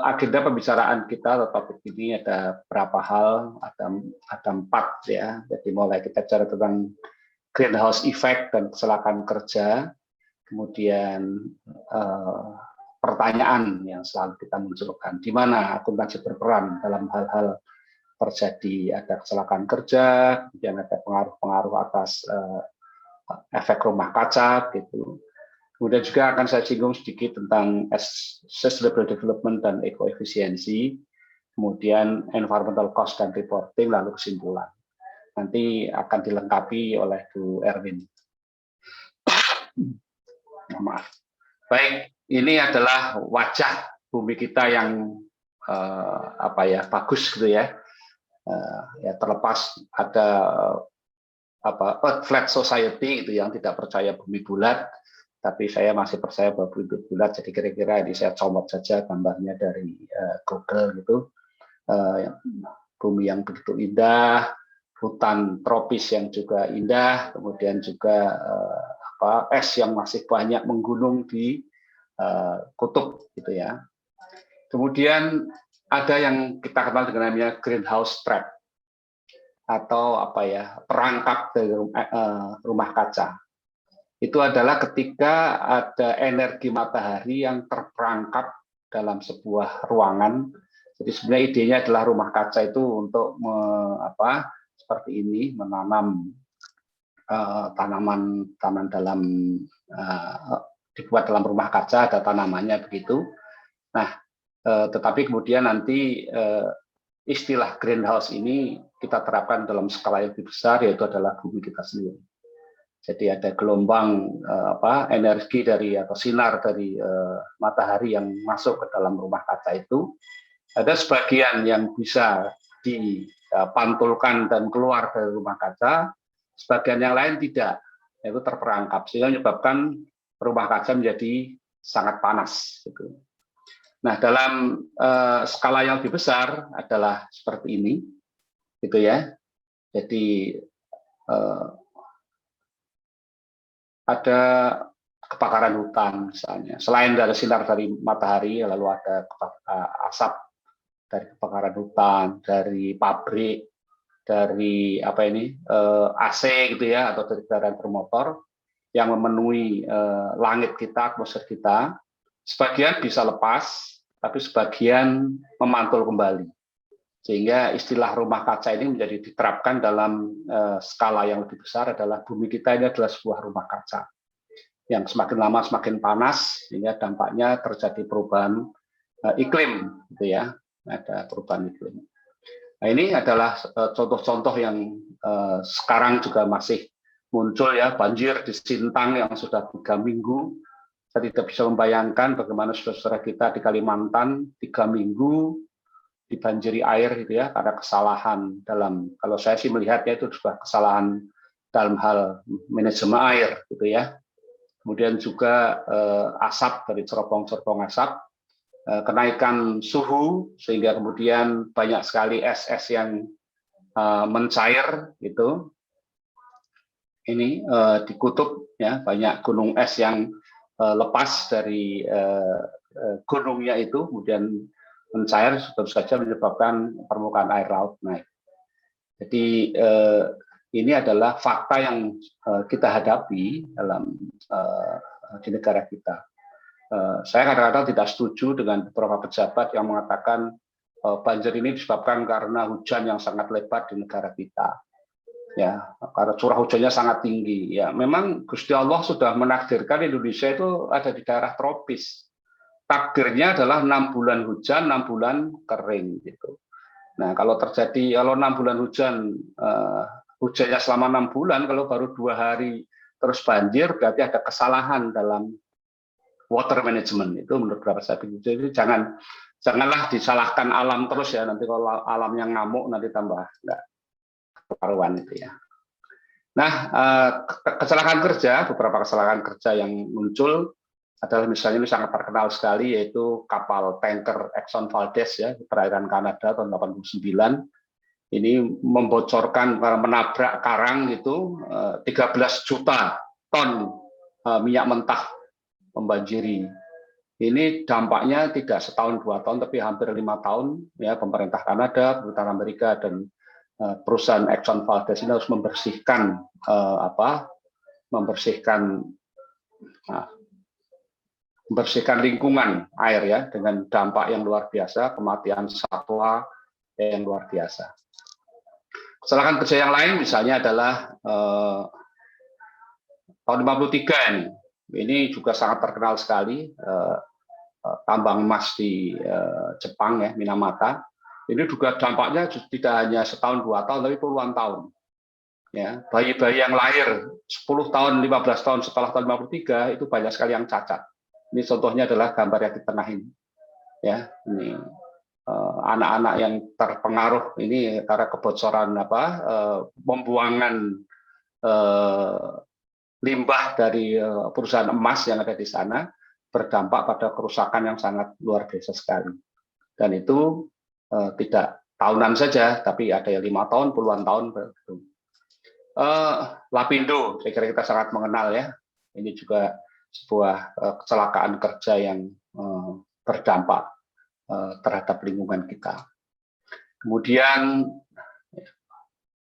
Agenda pembicaraan kita atau topik ini ada berapa hal, ada 4 ya. Jadi mulai kita bicara tentang greenhouse effect dan kecelakaan kerja, kemudian pertanyaan yang selalu kita munculkan, di mana akuntansi berperan dalam hal-hal terjadi ada kecelakaan kerja, kemudian ada pengaruh-pengaruh atas efek rumah kaca gitu. Kemudian juga akan saya singgung sedikit tentang sustainable development dan ekoefisiensi, kemudian environmental cost dan reporting, lalu kesimpulan. Nanti akan dilengkapi oleh Bu Erwin. Maaf. Baik, ini adalah wajah bumi kita yang bagus gitu ya. Ya terlepas ada Earth Flat Society itu yang tidak percaya bumi bulat, tapi saya masih percaya bahwa bumi bulat. Jadi kira-kira ini saya comot saja gambarnya dari Google gitu. Bumi yang begitu indah, hutan tropis yang juga indah, kemudian juga es yang masih banyak menggunung di kutub gitu ya. Kemudian ada yang kita kenal dengan namanya greenhouse trap atau perangkap dari rumah kaca. Itu adalah ketika ada energi matahari yang terperangkap dalam sebuah ruangan. Jadi sebenarnya idenya adalah rumah kaca itu untuk seperti ini, menanam tanaman dalam dibuat dalam rumah kaca, ada tanamannya begitu. Nah, tetapi kemudian nanti istilah greenhouse ini kita terapkan dalam skala yang lebih besar, yaitu adalah bumi kita sendiri. Jadi ada gelombang energi dari atau sinar dari matahari yang masuk ke dalam rumah kaca itu. Ada sebagian yang bisa dipantulkan dan keluar dari rumah kaca, sebagian yang lain tidak, yaitu terperangkap, sehingga menyebabkan rumah kaca menjadi sangat panas. Gitu. Nah, dalam skala yang lebih besar adalah seperti ini, gitu ya. Jadi ada kebakaran hutan misalnya. Selain dari sinar dari matahari, lalu ada asap dari kebakaran hutan, dari pabrik, dari AC gitu ya, atau dari kendaraan bermotor yang memenuhi langit kita, atmosfer kita. Sebagian bisa lepas, tapi sebagian memantul kembali. Sehingga istilah rumah kaca ini menjadi diterapkan dalam skala yang lebih besar adalah bumi kita ini adalah sebuah rumah kaca yang semakin lama semakin panas, sehingga dampaknya terjadi perubahan iklim, gitu ya, ada perubahan iklim. Nah, ini adalah contoh-contoh yang sekarang juga masih muncul ya, banjir di Sintang yang sudah 3 minggu. Saya tidak bisa membayangkan bagaimana saudara-saudara kita di Kalimantan 3 minggu dibanjiri air gitu ya, karena kesalahan dalam, kalau saya sih melihatnya itu juga kesalahan dalam hal manajemen air gitu ya. Kemudian juga asap dari cerobong-cerobong asap, kenaikan suhu sehingga kemudian banyak sekali es-es yang mencair gitu. Ini di kutub ya, banyak gunung es yang lepas dari gunungnya itu kemudian mencair, tentu saja menyebabkan permukaan air laut naik. Jadi ini adalah fakta yang kita hadapi dalam di negara kita. Saya kadang-kadang tidak setuju dengan beberapa pejabat yang mengatakan banjir ini disebabkan karena hujan yang sangat lebat di negara kita. Ya, karena curah hujannya sangat tinggi. Ya, memang Gusti Allah sudah menakdirkan Indonesia itu ada di daerah tropis. Takdirnya adalah 6 bulan hujan, 6 bulan kering gitu. Nah, kalau 6 bulan hujan, hujannya selama 6 bulan, kalau baru 2 hari terus banjir, berarti ada kesalahan dalam water management. Itu menurut beberapa saya. Jadi janganlah disalahkan alam terus ya, nanti kalau alam yang ngamuk nanti tambah enggak keparuan itu ya. Nah, kecelakaan kerja, beberapa kecelakaan kerja yang muncul adalah misalnya ini sangat terkenal sekali, yaitu kapal tanker Exxon Valdez ya, di perairan Kanada tahun 89. Ini membocorkan, menabrak karang itu 13 juta ton minyak mentah membanjiri. Ini dampaknya tidak setahun 2 tahun, tapi hampir 5 tahun ya, pemerintah Kanada, pemerintah Amerika dan perusahaan Exxon Valdez ini harus membersihkan membersihkan lingkungan air ya, dengan dampak yang luar biasa, kematian satwa yang luar biasa. Kecelakaan kerja yang lain misalnya adalah tahun 53 ini. Ini juga sangat terkenal sekali, tambang emas di Jepang ya, Minamata. Ini juga dampaknya tidak hanya setahun 2 tahun, tapi puluhan tahun. Ya, bayi-bayi yang lahir 10 tahun, 15 tahun setelah tahun 53 itu banyak sekali yang cacat. Ini contohnya adalah gambar yang di tengah ini. Ya, ini anak-anak yang terpengaruh ini karena kebocoran pembuangan limbah dari perusahaan emas yang ada di sana, berdampak pada kerusakan yang sangat luar biasa sekali. Dan itu tidak tahunan saja, tapi ada yang 5 tahun, puluhan tahun. Lapindo, saya kira kita sangat mengenal ya. Ini juga sebuah kecelakaan kerja yang berdampak terhadap lingkungan kita. Kemudian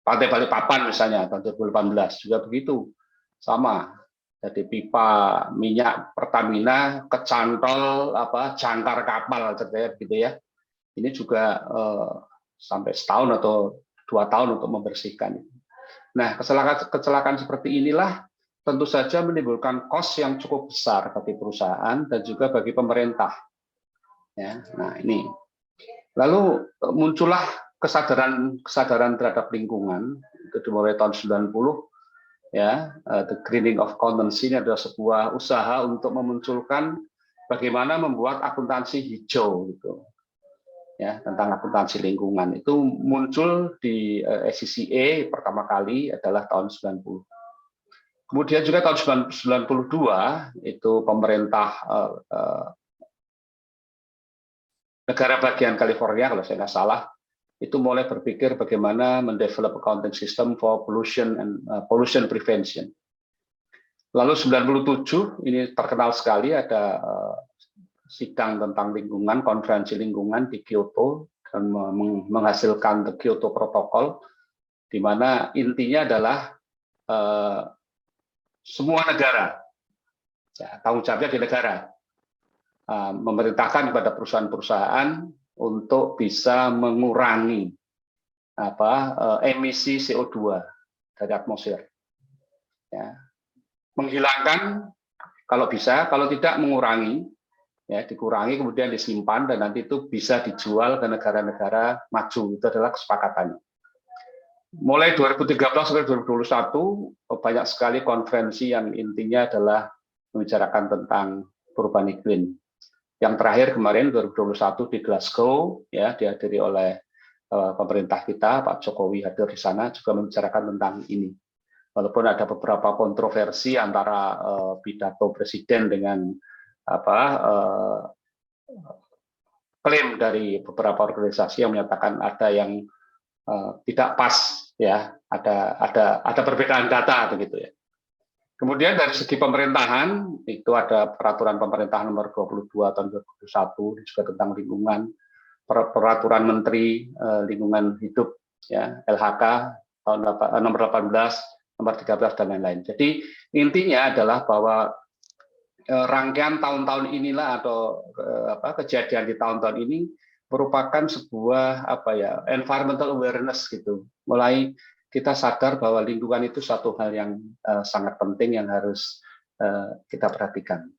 Pantai Balikpapan misalnya tahun 2018 juga begitu, sama. Jadi pipa minyak Pertamina kecantol jangkar kapal gitu ya. Ini juga sampai setahun atau 2 tahun untuk membersihkan. Nah, kecelakaan seperti inilah tentu saja menimbulkan kos yang cukup besar bagi perusahaan dan juga bagi pemerintah. Ya, nah ini. Lalu muncullah kesadaran terhadap lingkungan itu dimulai tahun 90 ya. The Greening of Accountancy ini adalah sebuah usaha untuk memunculkan bagaimana membuat akuntansi hijau gitu. Ya, tentang akuntansi lingkungan itu muncul di SCCA pertama kali adalah tahun 90. Kemudian juga tahun 92 itu pemerintah negara bagian California kalau saya nggak salah itu mulai berpikir bagaimana mendevelop accounting system for pollution and pollution prevention. Lalu 97 ini terkenal sekali ada sidang tentang lingkungan, konferensi lingkungan di Kyoto dan menghasilkan the Kyoto Protocol, di mana intinya adalah semua negara, ya, tanggung jawabnya di negara, memerintahkan kepada perusahaan-perusahaan untuk bisa mengurangi emisi CO2 dari atmosfer. Ya. Menghilangkan kalau bisa, kalau tidak mengurangi, ya dikurangi kemudian disimpan dan nanti itu bisa dijual ke negara-negara maju. Itu adalah kesepakatannya. Mulai 2013 sampai 2021 banyak sekali konferensi yang intinya adalah membicarakan tentang perubahan iklim. Yang terakhir kemarin 2021 di Glasgow, ya dihadiri oleh pemerintah kita, Pak Jokowi hadir di sana juga membicarakan tentang ini. Walaupun ada beberapa kontroversi antara pidato presiden dengan klaim dari beberapa organisasi yang menyatakan ada yang tidak pas, ya ada perbedaan data begitu ya. Kemudian dari segi pemerintahan itu ada peraturan pemerintahan nomor 22 tahun 2021 juga tentang lingkungan, peraturan menteri lingkungan hidup ya LHK tahun nomor 18, nomor 13 dan lain-lain. Jadi intinya adalah bahwa rangkaian tahun-tahun inilah atau kejadian di tahun-tahun ini merupakan sebuah environmental awareness gitu. Mulai kita sadar bahwa lingkungan itu satu hal yang sangat penting yang harus kita perhatikan.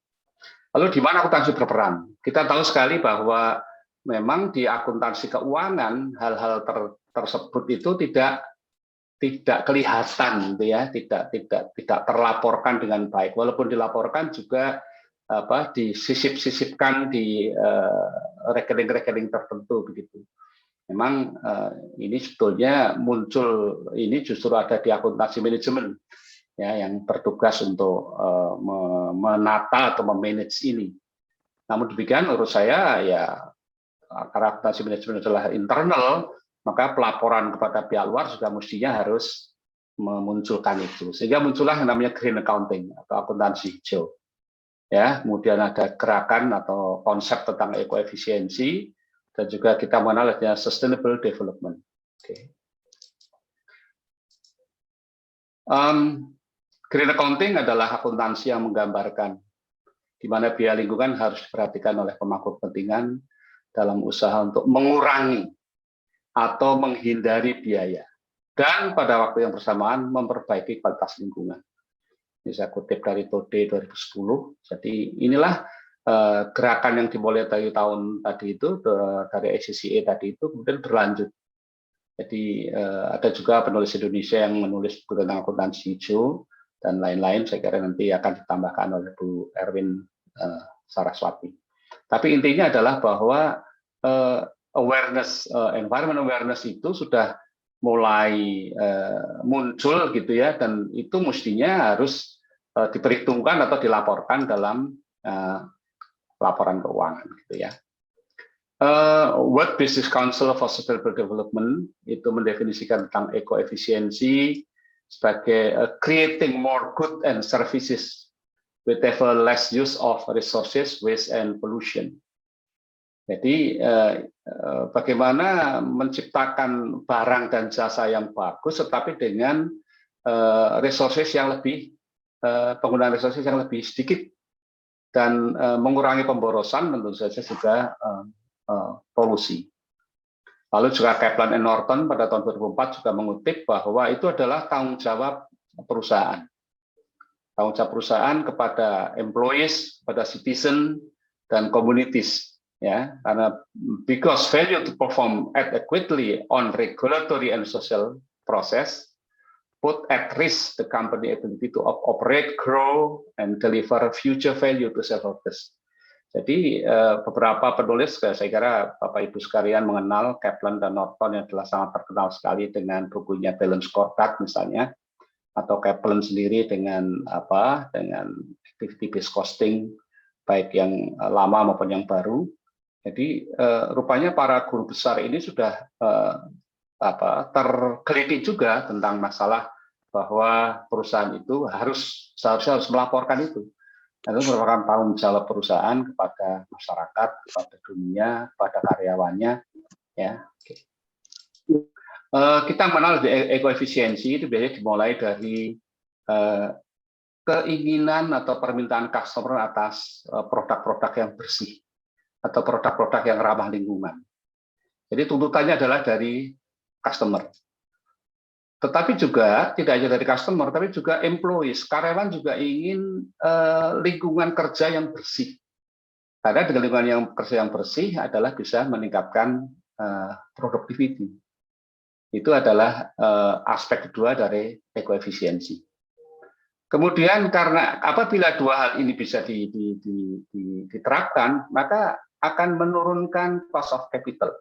Lalu di mana akuntansi berperan? Kita tahu sekali bahwa memang di akuntansi keuangan hal-hal tersebut itu tidak kelihatan, gitu ya, tidak terlaporkan dengan baik. Walaupun dilaporkan juga disisip-sisipkan di rekening-rekening tertentu begitu. Memang ini sebetulnya muncul ini justru ada di akuntansi manajemen ya yang bertugas untuk menata atau memanage ini. Namun demikian menurut saya ya karena akuntansi manajemen adalah internal, maka pelaporan kepada pihak luar juga mestinya harus memunculkan itu. Sehingga muncullah yang namanya green accounting atau akuntansi hijau. Ya, kemudian ada gerakan atau konsep tentang ekoefisiensi dan juga kita mengenal adanya sustainable development. Oke. Green accounting adalah akuntansi yang menggambarkan di mana biaya lingkungan harus diperhatikan oleh pemangku kepentingan dalam usaha untuk mengurangi atau menghindari biaya dan pada waktu yang bersamaan memperbaiki kualitas lingkungan. Ini saya kutip dari TODE 2010. Jadi inilah gerakan yang dimulai dari tahun tadi itu dari ACCA tadi itu kemudian berlanjut. Jadi ada juga penulis Indonesia yang menulis buku tentang akuntansi hijau dan lain-lain. Saya kira nanti akan ditambahkan oleh Bu Erwin Saraswati. Tapi intinya adalah bahwa environment awareness itu sudah mulai muncul gitu ya, dan itu mestinya harus diperhitungkan atau dilaporkan dalam laporan keuangan gitu ya. World Business Council for Sustainable Development itu mendefinisikan tentang ekoefisiensi sebagai creating more good and services with ever less use of resources, waste and pollution. Jadi bagaimana menciptakan barang dan jasa yang bagus tetapi dengan resources yang lebih penggunaan resources yang lebih sedikit dan mengurangi pemborosan tentu saja juga polusi. Lalu juga Kaplan and Norton pada tahun 2004 juga mengutip bahwa itu adalah tanggung jawab perusahaan. Tanggung jawab perusahaan kepada employees, kepada citizen dan communities. Ya, karena because failure to perform adequately on regulatory and social process put at risk the company ability to operate, grow, and deliver future value to shareholders. Jadi beberapa penulis, saya kira Bapak Ibu sekalian mengenal Kaplan dan Norton yang telah sangat terkenal sekali dengan bukunya Balance Scorecard misalnya, atau Kaplan sendiri dengan dengan activity based costing baik yang lama maupun yang baru. Jadi rupanya para guru besar ini sudah tergelitik juga tentang masalah bahwa perusahaan itu seharusnya harus melaporkan itu. Itu merupakan tanggung jawab perusahaan kepada masyarakat, kepada dunia, kepada karyawannya. Ya, kita mengenal ekoefisiensi itu biasanya dimulai dari keinginan atau permintaan customer atas produk-produk yang bersih atau produk-produk yang ramah lingkungan. Jadi tuntutannya adalah dari customer. Tetapi juga tidak hanya dari customer, tapi juga employees, karyawan juga ingin lingkungan kerja yang bersih. Karena dengan lingkungan kerja yang bersih adalah bisa meningkatkan productivity. Itu adalah aspek kedua dari ekoefisiensi. Kemudian karena apabila dua hal ini bisa diterapkan, maka akan menurunkan cost of capital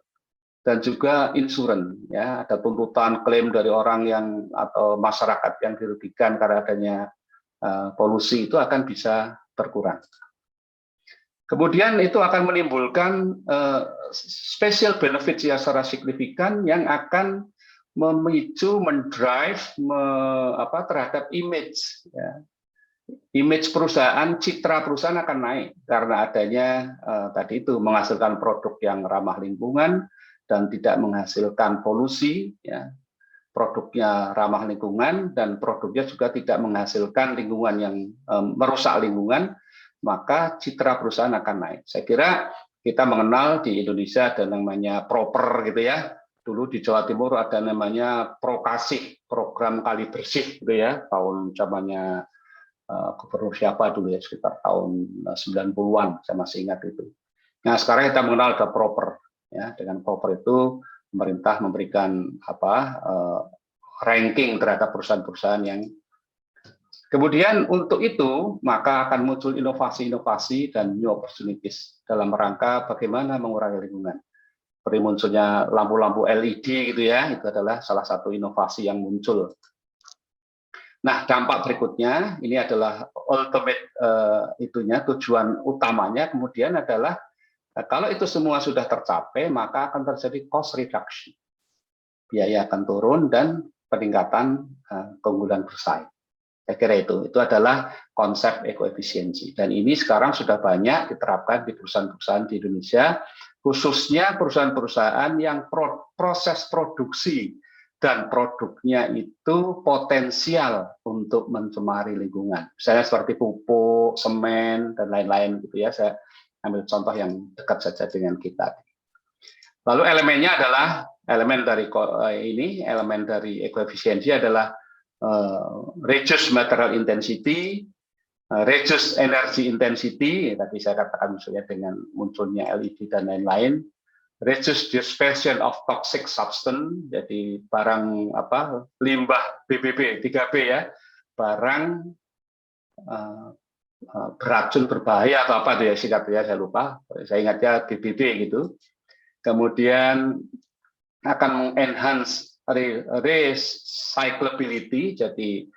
dan juga insurance. Ya, ada tuntutan klaim dari orang yang atau masyarakat yang dirugikan karena adanya polusi itu akan bisa berkurang. Kemudian itu akan menimbulkan special benefit yang secara signifikan yang akan memicu, mendrive terhadap image. Ya. Image perusahaan, citra perusahaan akan naik karena adanya tadi itu menghasilkan produk yang ramah lingkungan dan tidak menghasilkan polusi. Ya. Produknya ramah lingkungan dan produknya juga tidak menghasilkan lingkungan yang merusak lingkungan, maka citra perusahaan akan naik. Saya kira kita mengenal di Indonesia ada namanya proper gitu ya. Dulu di Jawa Timur ada namanya Prokasih, program kali bersih gitu ya, tahun zamannya gubernur siapa dulu ya, sekitar tahun 90-an, saya masih ingat itu. Nah, sekarang kita mengenal ada proper ya. Dengan proper itu pemerintah memberikan ranking terhadap perusahaan-perusahaan yang kemudian untuk itu maka akan muncul inovasi-inovasi dan new opportunities dalam rangka bagaimana mengurangi lingkungan. Seperti munculnya lampu-lampu LED gitu ya, itu adalah salah satu inovasi yang muncul. Nah, dampak berikutnya ini adalah ultimate tujuan utamanya kemudian adalah kalau itu semua sudah tercapai maka akan terjadi cost reduction. Biaya akan turun dan peningkatan keunggulan bersaing. Saya kira itu adalah konsep ekoefisiensi dan ini sekarang sudah banyak diterapkan di perusahaan-perusahaan di Indonesia, khususnya perusahaan-perusahaan yang proses produksi dan produknya itu potensial untuk mencemari lingkungan. Misalnya seperti pupuk, semen dan lain-lain gitu ya. Saya ambil contoh yang dekat saja dengan kita. Lalu elemennya adalah elemen dari ekoefisiensi adalah reduce material intensity, reduce energy intensity, tadi saya katakan misalnya dengan munculnya LED dan lain-lain, reduce dispersion of toxic substance, jadi barang limbah BBB 3B ya, barang beracun berbahaya atau apa ya singkatnya saya lupa, saya ingatnya BBB gitu. Kemudian akan mengenhance recyclability, jadi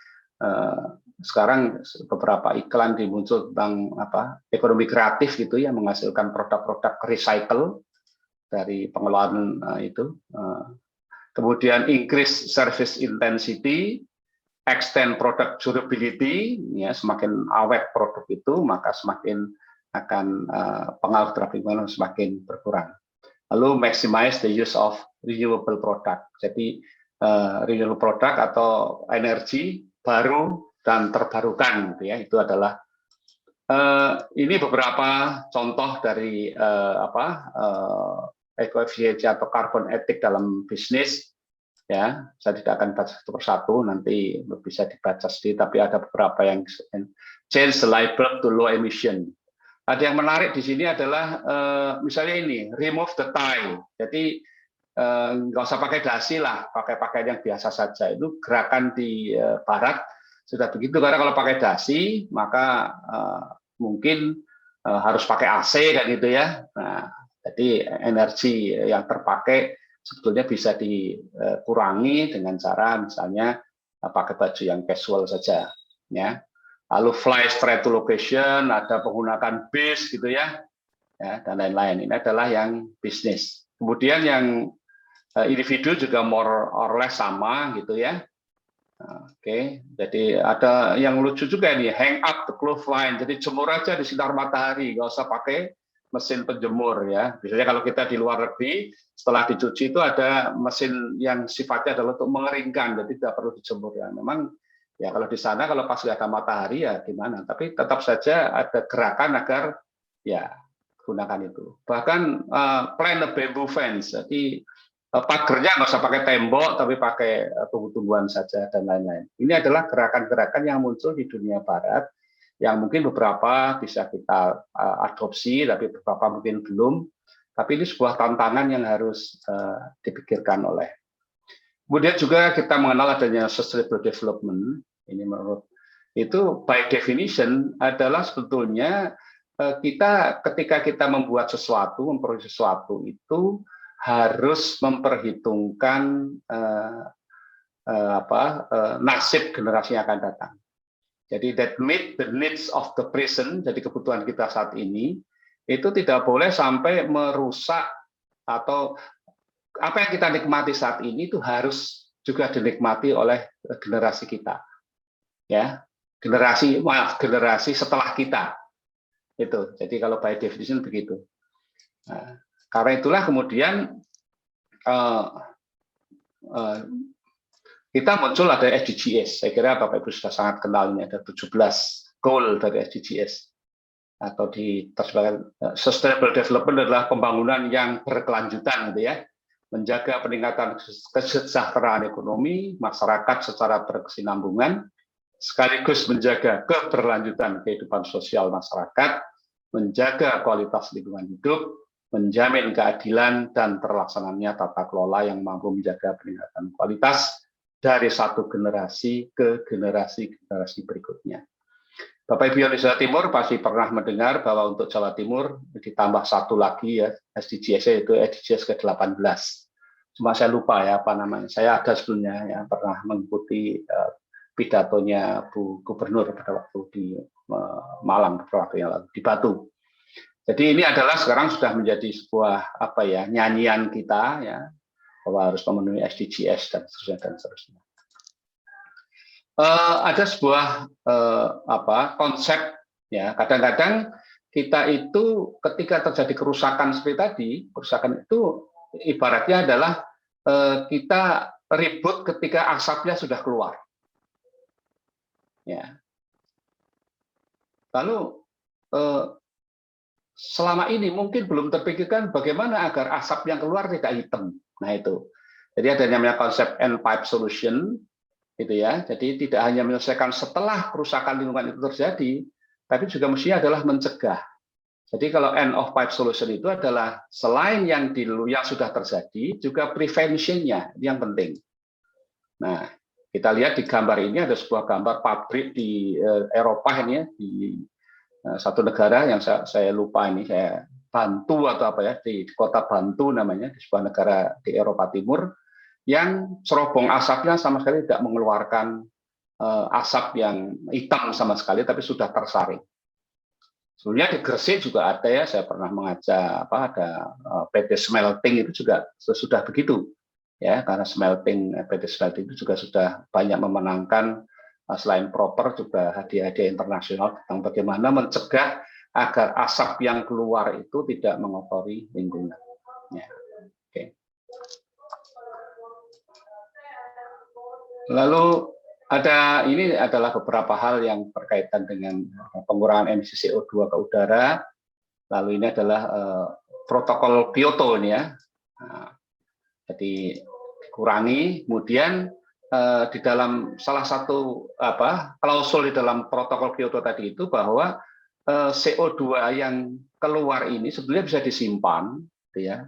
sekarang beberapa iklan dimuncul tentang ekonomi kreatif gitu ya, menghasilkan produk-produk recycle dari pengelolaan itu. Kemudian increase service intensity, extend product durability, ya semakin awet produk itu maka semakin akan pengaruh terhadap lingkungan semakin berkurang. Lalu maximize the use of renewable product. Jadi renewable product atau energi baru dan terbarukan gitu ya. Itu adalah ini beberapa contoh dari ekoefisiensi atau carbon ethic dalam bisnis ya. Saya tidak akan baca satu persatu, nanti bisa dibaca sendiri, tapi ada beberapa yang change the light bulb to low emission. Ada yang menarik di sini adalah misalnya ini remove the tie. Jadi nggak usah pakai dasi lah, pakai pakaian yang biasa saja. Itu gerakan di Barat sudah begitu, karena kalau pakai dasi maka mungkin harus pakai AC kan gitu ya. Nah, jadi energi yang terpakai sebetulnya bisa dikurangi dengan cara misalnya pakai baju yang casual saja, ya. Lalu fly straight to location, ada menggunakan bis gitu ya, dan lain-lain. Ini adalah yang bisnis. Kemudian yang individu juga more or less sama gitu ya. Oke, jadi ada yang lucu juga nih, hang up the clothesline. Jadi jemur aja di sinar matahari, nggak usah pakai mesin penjemur ya. Biasanya kalau kita di luar negeri, setelah dicuci itu ada mesin yang sifatnya adalah untuk mengeringkan, jadi tidak perlu dijemur ya. Memang ya kalau di sana kalau pas nggak ada matahari ya gimana, tapi tetap saja ada gerakan agar ya gunakan itu. Bahkan plant a bamboo fence, jadi pagernya nggak usah pakai tembok, tapi pakai tumbuh-tumbuhan saja dan lain-lain. Ini adalah gerakan-gerakan yang muncul di dunia barat, yang mungkin beberapa bisa kita adopsi, tapi beberapa mungkin belum. Tapi ini sebuah tantangan yang harus dipikirkan oleh. Kemudian juga kita mengenal adanya sustainable development. Ini menurut itu by definition adalah sebetulnya kita ketika kita membuat sesuatu, memproduksi sesuatu itu harus memperhitungkan nasib generasi yang akan datang. Jadi that meet the needs of the present, jadi kebutuhan kita saat ini itu tidak boleh sampai merusak, atau apa yang kita nikmati saat ini itu harus juga dinikmati oleh generasi kita, ya, generasi setelah kita itu. Jadi kalau by definition begitu. Nah, karena itulah kemudian kita muncul ada SDGs. Saya kira Bapak Ibu sudah sangat kenal, ini ada 17 goal dari SDGs, atau diterjemahkan sustainable development adalah pembangunan yang berkelanjutan, gitu ya. Menjaga peningkatan kesejahteraan ekonomi masyarakat secara berkesinambungan, sekaligus menjaga keberlanjutan kehidupan sosial masyarakat, menjaga kualitas lingkungan hidup, menjamin keadilan dan terlaksananya tata kelola yang mampu menjaga peningkatan kualitas dari satu generasi ke generasi berikutnya. Bapak Ibu yang di Jawa Timur pasti pernah mendengar bahwa untuk Jawa Timur ditambah satu lagi ya SDGs, yaitu SDGs ke-18. Cuma saya lupa ya apa namanya. Saya ada sebelumnya ya pernah mengikuti pidatonya Bu Gubernur pada waktu di Malang beberapa waktu yang lalu, di Batu. Jadi ini adalah sekarang sudah menjadi sebuah nyanyian kita ya, bahwa harus memenuhi SDGs dan seterusnya. Ada sebuah konsep ya, kadang-kadang kita itu ketika terjadi kerusakan seperti tadi, kerusakan itu ibaratnya adalah kita ribut ketika asapnya sudah keluar. Ya. Lalu selama ini mungkin belum terpikirkan bagaimana agar asap yang keluar tidak hitam. Nah itu. Jadi ada yang namanya konsep end-pipe solution, gitu ya. Jadi tidak hanya menyelesaikan setelah kerusakan lingkungan itu terjadi, tapi juga mestinya adalah mencegah. Jadi kalau end-of-pipe solution itu adalah selain yang sudah terjadi, juga prevention-nya yang penting. Nah, kita lihat di gambar ini ada sebuah gambar pabrik di Eropa ini ya, di satu negara yang saya lupa ini, saya Bantu atau apa ya, di kota Bantu namanya, di sebuah negara di Eropa Timur, yang cerobong asapnya sama sekali tidak mengeluarkan asap yang hitam sama sekali, tapi sudah tersaring. Sebenarnya di Gresik juga ada ya, saya pernah mengajak ada PT Smelting itu juga sudah begitu ya, karena PT Smelting itu juga sudah banyak memenangkan selain proper juga hadiah-hadiah internasional tentang bagaimana mencegah agar asap yang keluar itu tidak mengotori lingkungan. Ya. Oke. Lalu ini adalah beberapa hal yang berkaitan dengan pengurangan emisi CO2 ke udara. Lalu ini adalah protokol Kyoto ini ya. Nah, jadi dikurangi, kemudian di dalam salah satu klausul di dalam protokol Kyoto tadi itu bahwa CO2 yang keluar ini sebetulnya bisa disimpan, gitu ya.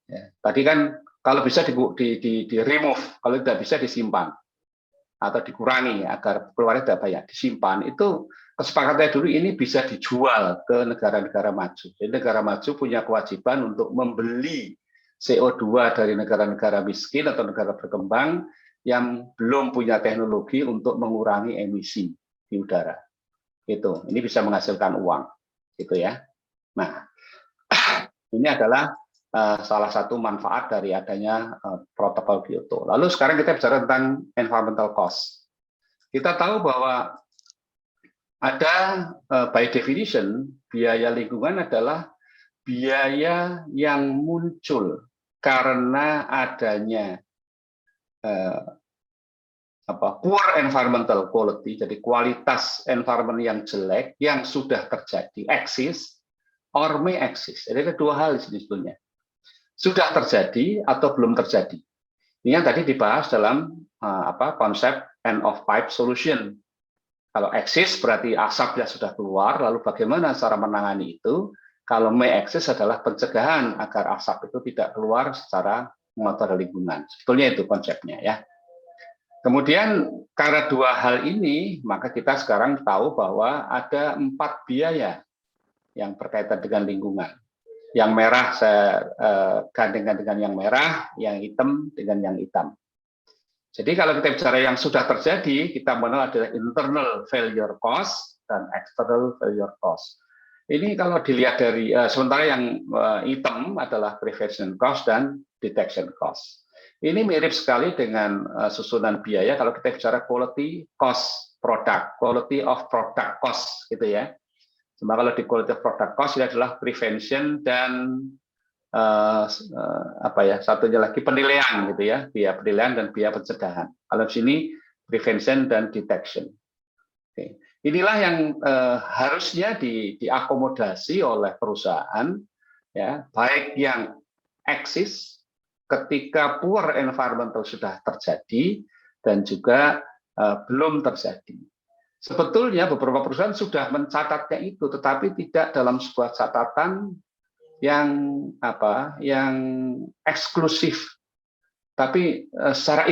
Ya. Tadi kan kalau bisa di remove, kalau tidak bisa disimpan atau dikurangi agar keluarnya tidak banyak, disimpan. Itu kesepakatannya dulu ini bisa dijual ke negara-negara maju. Jadi negara maju punya kewajiban untuk membeli CO2 dari negara-negara miskin atau negara berkembang yang belum punya teknologi untuk mengurangi emisi di udara. Gitu. Ini bisa menghasilkan uang, gitu ya. Nah, ini adalah salah satu manfaat dari adanya protokol Kyoto. Lalu sekarang kita bicara tentang environmental cost. Kita tahu bahwa ada by definition biaya lingkungan adalah biaya yang muncul karena adanya poor environmental quality, jadi kualitas environment yang jelek yang sudah terjadi, eksis, or may exist. Jadi ada dua hal di sini sebetulnya. Sudah terjadi atau belum terjadi. Ini yang tadi dibahas dalam konsep end of pipe solution. Kalau exist berarti asapnya sudah keluar, lalu bagaimana cara menangani itu? Kalau may exist adalah pencegahan agar asap itu tidak keluar secara mengotori lingkungan. Sebetulnya itu konsepnya ya. Kemudian karena dua hal ini, maka kita sekarang tahu bahwa ada 4 biaya yang berkaitan dengan lingkungan. Yang merah saya gandengkan dengan yang merah, yang hitam dengan yang hitam. Jadi kalau kita bicara yang sudah terjadi, kita mengenal adalah internal failure cost dan external failure cost. Ini kalau dilihat dari, sementara yang hitam adalah prevention cost dan detection cost. Ini mirip sekali dengan susunan biaya kalau kita bicara quality cost product, quality of product cost gitu ya. Cuma kalau di quality of product cost ini adalah prevention dan satunya lagi penilaian gitu ya, biaya penilaian dan biaya pencegahan. Kalau di sini prevention dan detection. Oke. Inilah yang harusnya diakomodasi oleh perusahaan ya, baik yang eksis ketika poor environmental sudah terjadi dan juga belum terjadi. Sebetulnya beberapa perusahaan sudah mencatatnya itu, tetapi tidak dalam sebuah catatan yang eksklusif, tapi secara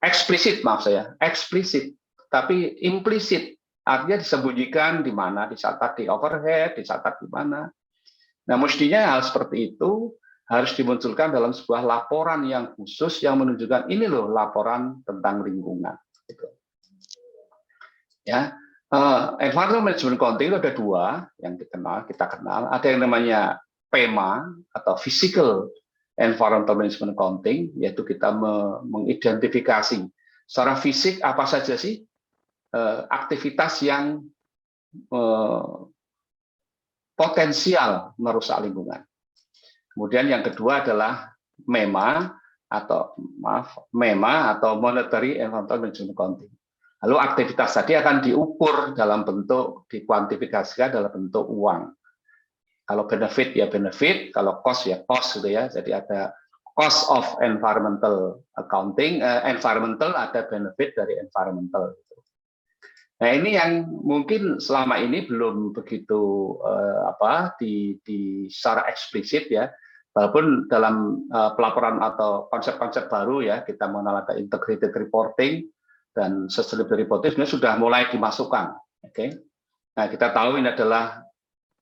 eksplisit, tapi implisit, artinya disembunyikan di mana, dicatat di overhead, dicatat di mana. Nah, mestinya hal seperti itu harus dimunculkan dalam sebuah laporan yang khusus yang menunjukkan ini loh laporan tentang lingkungan. Gitu. Ya. Environmental Management Accounting itu ada 2 yang kita kenal. Ada yang namanya PEMA atau Physical Environmental Management Accounting, yaitu kita mengidentifikasi secara fisik apa saja sih aktivitas yang potensial merusak lingkungan. Kemudian yang kedua adalah MEMA atau Monetary Environmental Management Accounting. Lalu aktivitas tadi akan diukur dalam bentuk, dikuantifikasikan dalam bentuk uang. Kalau benefit ya benefit, kalau cost ya cost gitu ya. Jadi ada cost of environmental accounting, environmental ada benefit dari environmental. Nah ini yang mungkin selama ini belum begitu secara eksplisit ya. Walaupun dalam pelaporan atau konsep-konsep baru ya, kita mengenal ada integrated reporting dan sustainable reporting sebenarnya sudah mulai dimasukkan. Oke. Nah, kita tahu ini adalah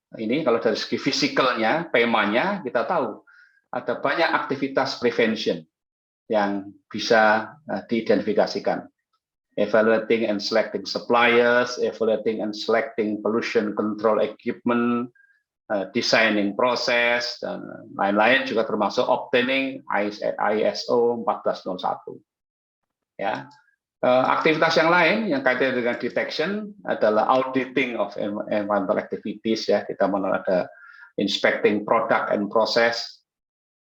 kalau dari segi fisikalnya, PEMA-nya kita tahu ada banyak aktivitas prevention yang bisa diidentifikasikan. Evaluating and selecting suppliers, evaluating and selecting pollution control equipment, designing proses dan lain-lain, juga termasuk obtaining ISO 1401. Ya. Aktivitas yang lain yang kaitannya dengan detection adalah auditing of environmental activities ya, kita mengenal ada inspecting product and process,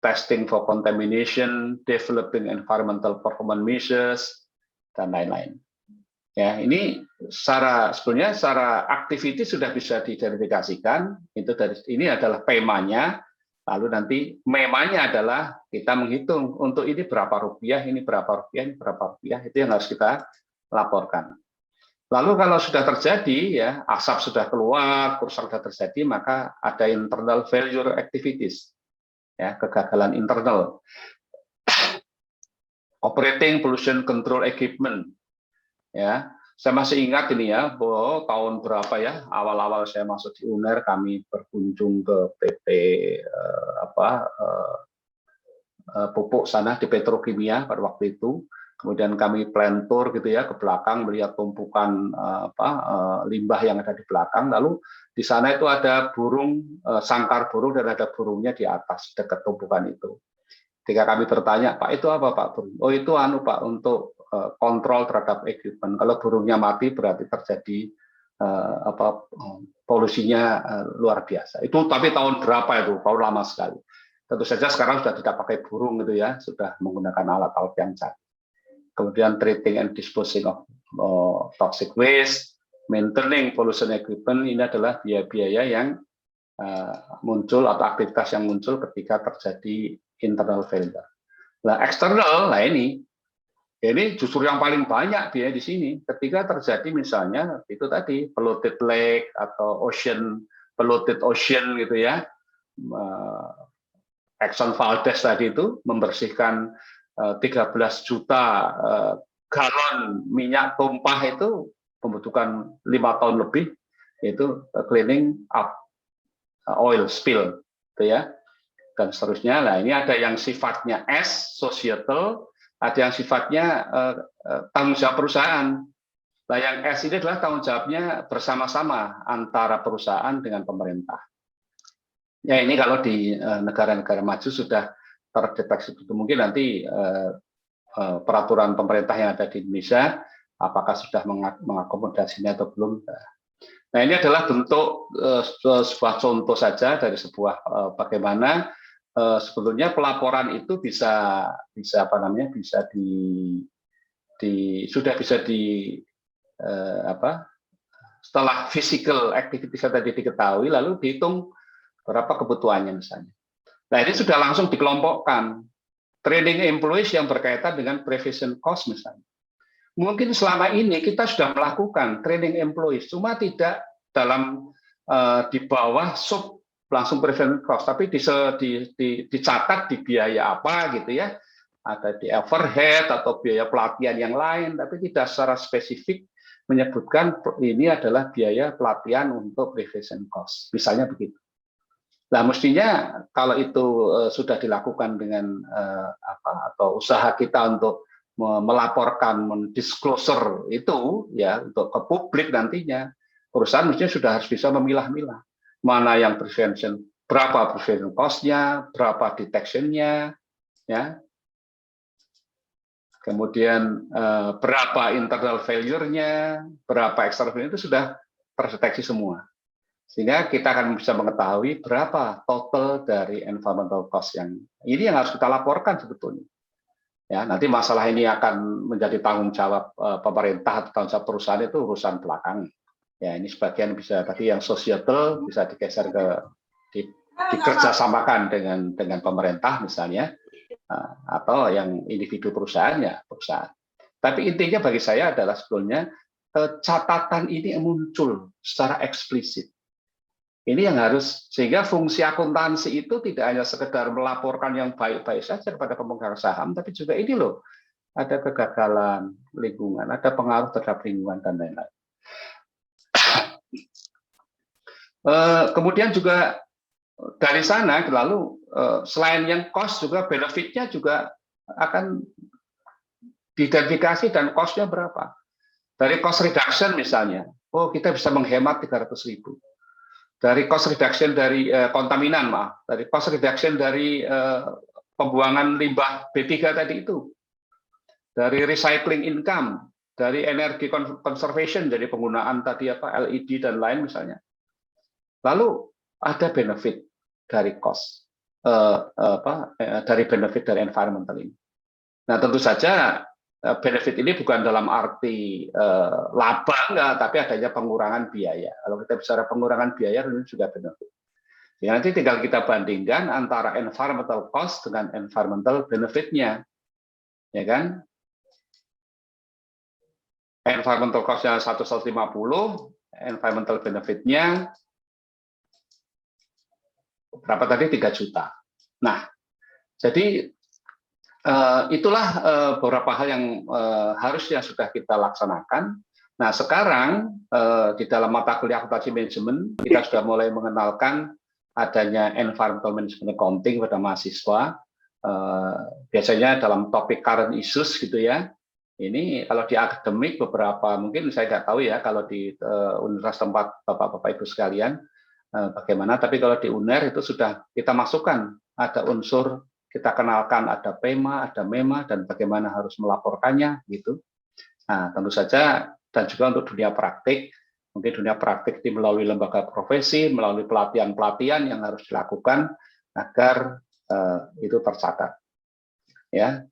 testing for contamination, developing environmental performance measures dan lain-lain. Ya, ini sebetulnya secara activity sudah bisa diidentifikasikan, ini adalah PEMA-nya. Lalu nanti memanya adalah kita menghitung untuk ini berapa rupiah, ini berapa rupiah, ini berapa rupiah, itu yang harus kita laporkan. Lalu kalau sudah terjadi, ya asap sudah keluar, kerusakan sudah terjadi, maka ada internal failure activities, ya kegagalan internal. Operating pollution control equipment, ya. Saya masih ingat ini ya, bahwa tahun berapa ya, awal-awal saya masuk di UNER, kami berkunjung ke PT pupuk sana di petrokimia pada waktu itu. Kemudian kami plan tour gitu ya ke belakang, melihat tumpukan limbah yang ada di belakang. Lalu di sana itu ada burung, sangkar burung dan ada burungnya di atas dekat tumpukan itu. Ketika kami bertanya, Pak itu apa Pak burung? Oh itu Pak untuk kontrol terhadap equipment. Kalau burungnya mati berarti terjadi polusinya luar biasa. Itu tapi tahun berapa itu? Tahun lama sekali. Tentu saja sekarang sudah tidak pakai burung gitu ya, sudah menggunakan alat-alat yang canggih. Kemudian treating and disposing of toxic waste, maintaining pollution equipment, ini adalah biaya-biaya yang muncul atau aktivitas yang muncul ketika terjadi internal failure. Nah, eksternal, nah ini justru yang paling banyak biaya di sini. Ketika terjadi misalnya itu tadi polluted lake atau polluted ocean gitu ya. Exxon Valdez tadi itu membersihkan 13 juta galon minyak tumpah itu membutuhkan 5 tahun lebih, yaitu cleaning up oil spill, gitu ya, dan seterusnya. Nah, ini ada yang sifatnya S, societal, ada yang sifatnya tanggung jawab perusahaan. Nah, yang S ini adalah tanggung jawabnya bersama-sama antara perusahaan dengan pemerintah. Ya, ini kalau di negara-negara maju sudah terdeteksi itu. Mungkin nanti peraturan pemerintah yang ada di Indonesia, apakah sudah mengakomodasinya atau belum. Nah, ini adalah bentuk sebuah contoh saja dari sebuah bagaimana sebetulnya pelaporan itu bisa apa namanya, bisa setelah physical activity tadi diketahui, lalu dihitung berapa kebutuhannya misalnya. Nah, ini sudah langsung dikelompokkan. Training employees yang berkaitan dengan prevention cost misalnya. Mungkin selama ini kita sudah melakukan training employees, cuma tidak dalam di bawah sub langsung prevention cost, tapi dicatat di biaya apa gitu ya, ada di overhead atau biaya pelatihan yang lain, tapi tidak secara spesifik menyebutkan ini adalah biaya pelatihan untuk prevention cost, misalnya begitu. Nah, mestinya kalau itu sudah dilakukan dengan atau usaha kita untuk melaporkan, mendisclosure itu ya untuk ke publik nantinya, perusahaan mestinya sudah harus bisa memilah-milah mana yang prevention, berapa prevention cost-nya, berapa detection-nya, ya, kemudian berapa internal failure-nya, berapa external failure, itu sudah terdeteksi semua. Sehingga kita akan bisa mengetahui berapa total dari environmental cost yang ini yang harus kita laporkan sebetulnya. Ya, nanti masalah ini akan menjadi tanggung jawab pemerintah atau tanggung jawab perusahaan itu urusan belakang. Ya, ini sebagian bisa tadi yang societal bisa digeser ke dikerjasamakan dengan pemerintah misalnya, atau yang individu perusahaannya perusahaan. Tapi intinya bagi saya adalah sebetulnya catatan ini muncul secara eksplisit. Ini yang harus, sehingga fungsi akuntansi itu tidak hanya sekedar melaporkan yang baik-baik saja kepada pemegang saham, tapi juga ini loh, ada kegagalan lingkungan, ada pengaruh terhadap lingkungan, dan lain-lain. Kemudian juga dari sana, lalu selain yang cost juga benefitnya juga akan diidentifikasi dan cost-nya berapa. Dari cost reduction misalnya, oh kita bisa menghemat 300.000. Dari cost reduction dari kontaminan, dari cost reduction dari pembuangan limbah B3 tadi itu, dari recycling income, dari energi conservation, dari penggunaan tadi LED dan lain misalnya. Lalu ada benefit dari cost, dari benefit dari environmental ini. Nah, tentu saja benefit ini bukan dalam arti laba, enggak, tapi adanya pengurangan biaya. Kalau kita bicara pengurangan biaya, ini juga benefit. Ya, nanti tinggal kita bandingkan antara environmental cost dengan environmental benefit-nya, ya kan? Environmental cost-nya 150, environmental benefit-nya berapa tadi? 3 juta. Nah, jadi itulah beberapa hal yang harusnya sudah kita laksanakan. Nah, sekarang di dalam mata kuliah akuntansi manajemen kita sudah mulai mengenalkan adanya environmental management accounting pada mahasiswa. Biasanya dalam topik current issues gitu ya. Ini kalau di akademik beberapa, mungkin saya nggak tahu ya kalau di universitas tempat Bapak-Bapak Ibu sekalian bagaimana, tapi kalau di UNER itu sudah kita masukkan, ada unsur kita kenalkan, ada PEMA, ada MEMA, dan bagaimana harus melaporkannya gitu. Nah, tentu saja, dan juga untuk dunia praktik, mungkin dunia praktik ini melalui lembaga profesi, melalui pelatihan-pelatihan yang harus dilakukan agar itu tercatat. Ya,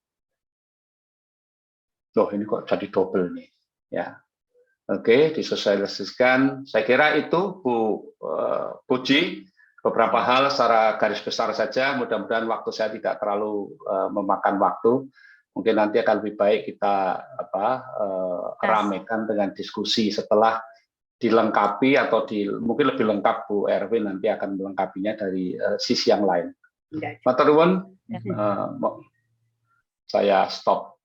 loh ini kok jadi double nih. Ya, oke, disosialisasikan. Saya kira itu Bu Puji. beberapa hal secara garis besar saja. Mudah-mudahan waktu saya tidak terlalu memakan waktu. Mungkin nanti akan lebih baik kita ramekan dengan diskusi setelah dilengkapi atau mungkin lebih lengkap Bu Erwin nanti akan melengkapinya dari sisi yang lain. Matur nuwun, saya stop.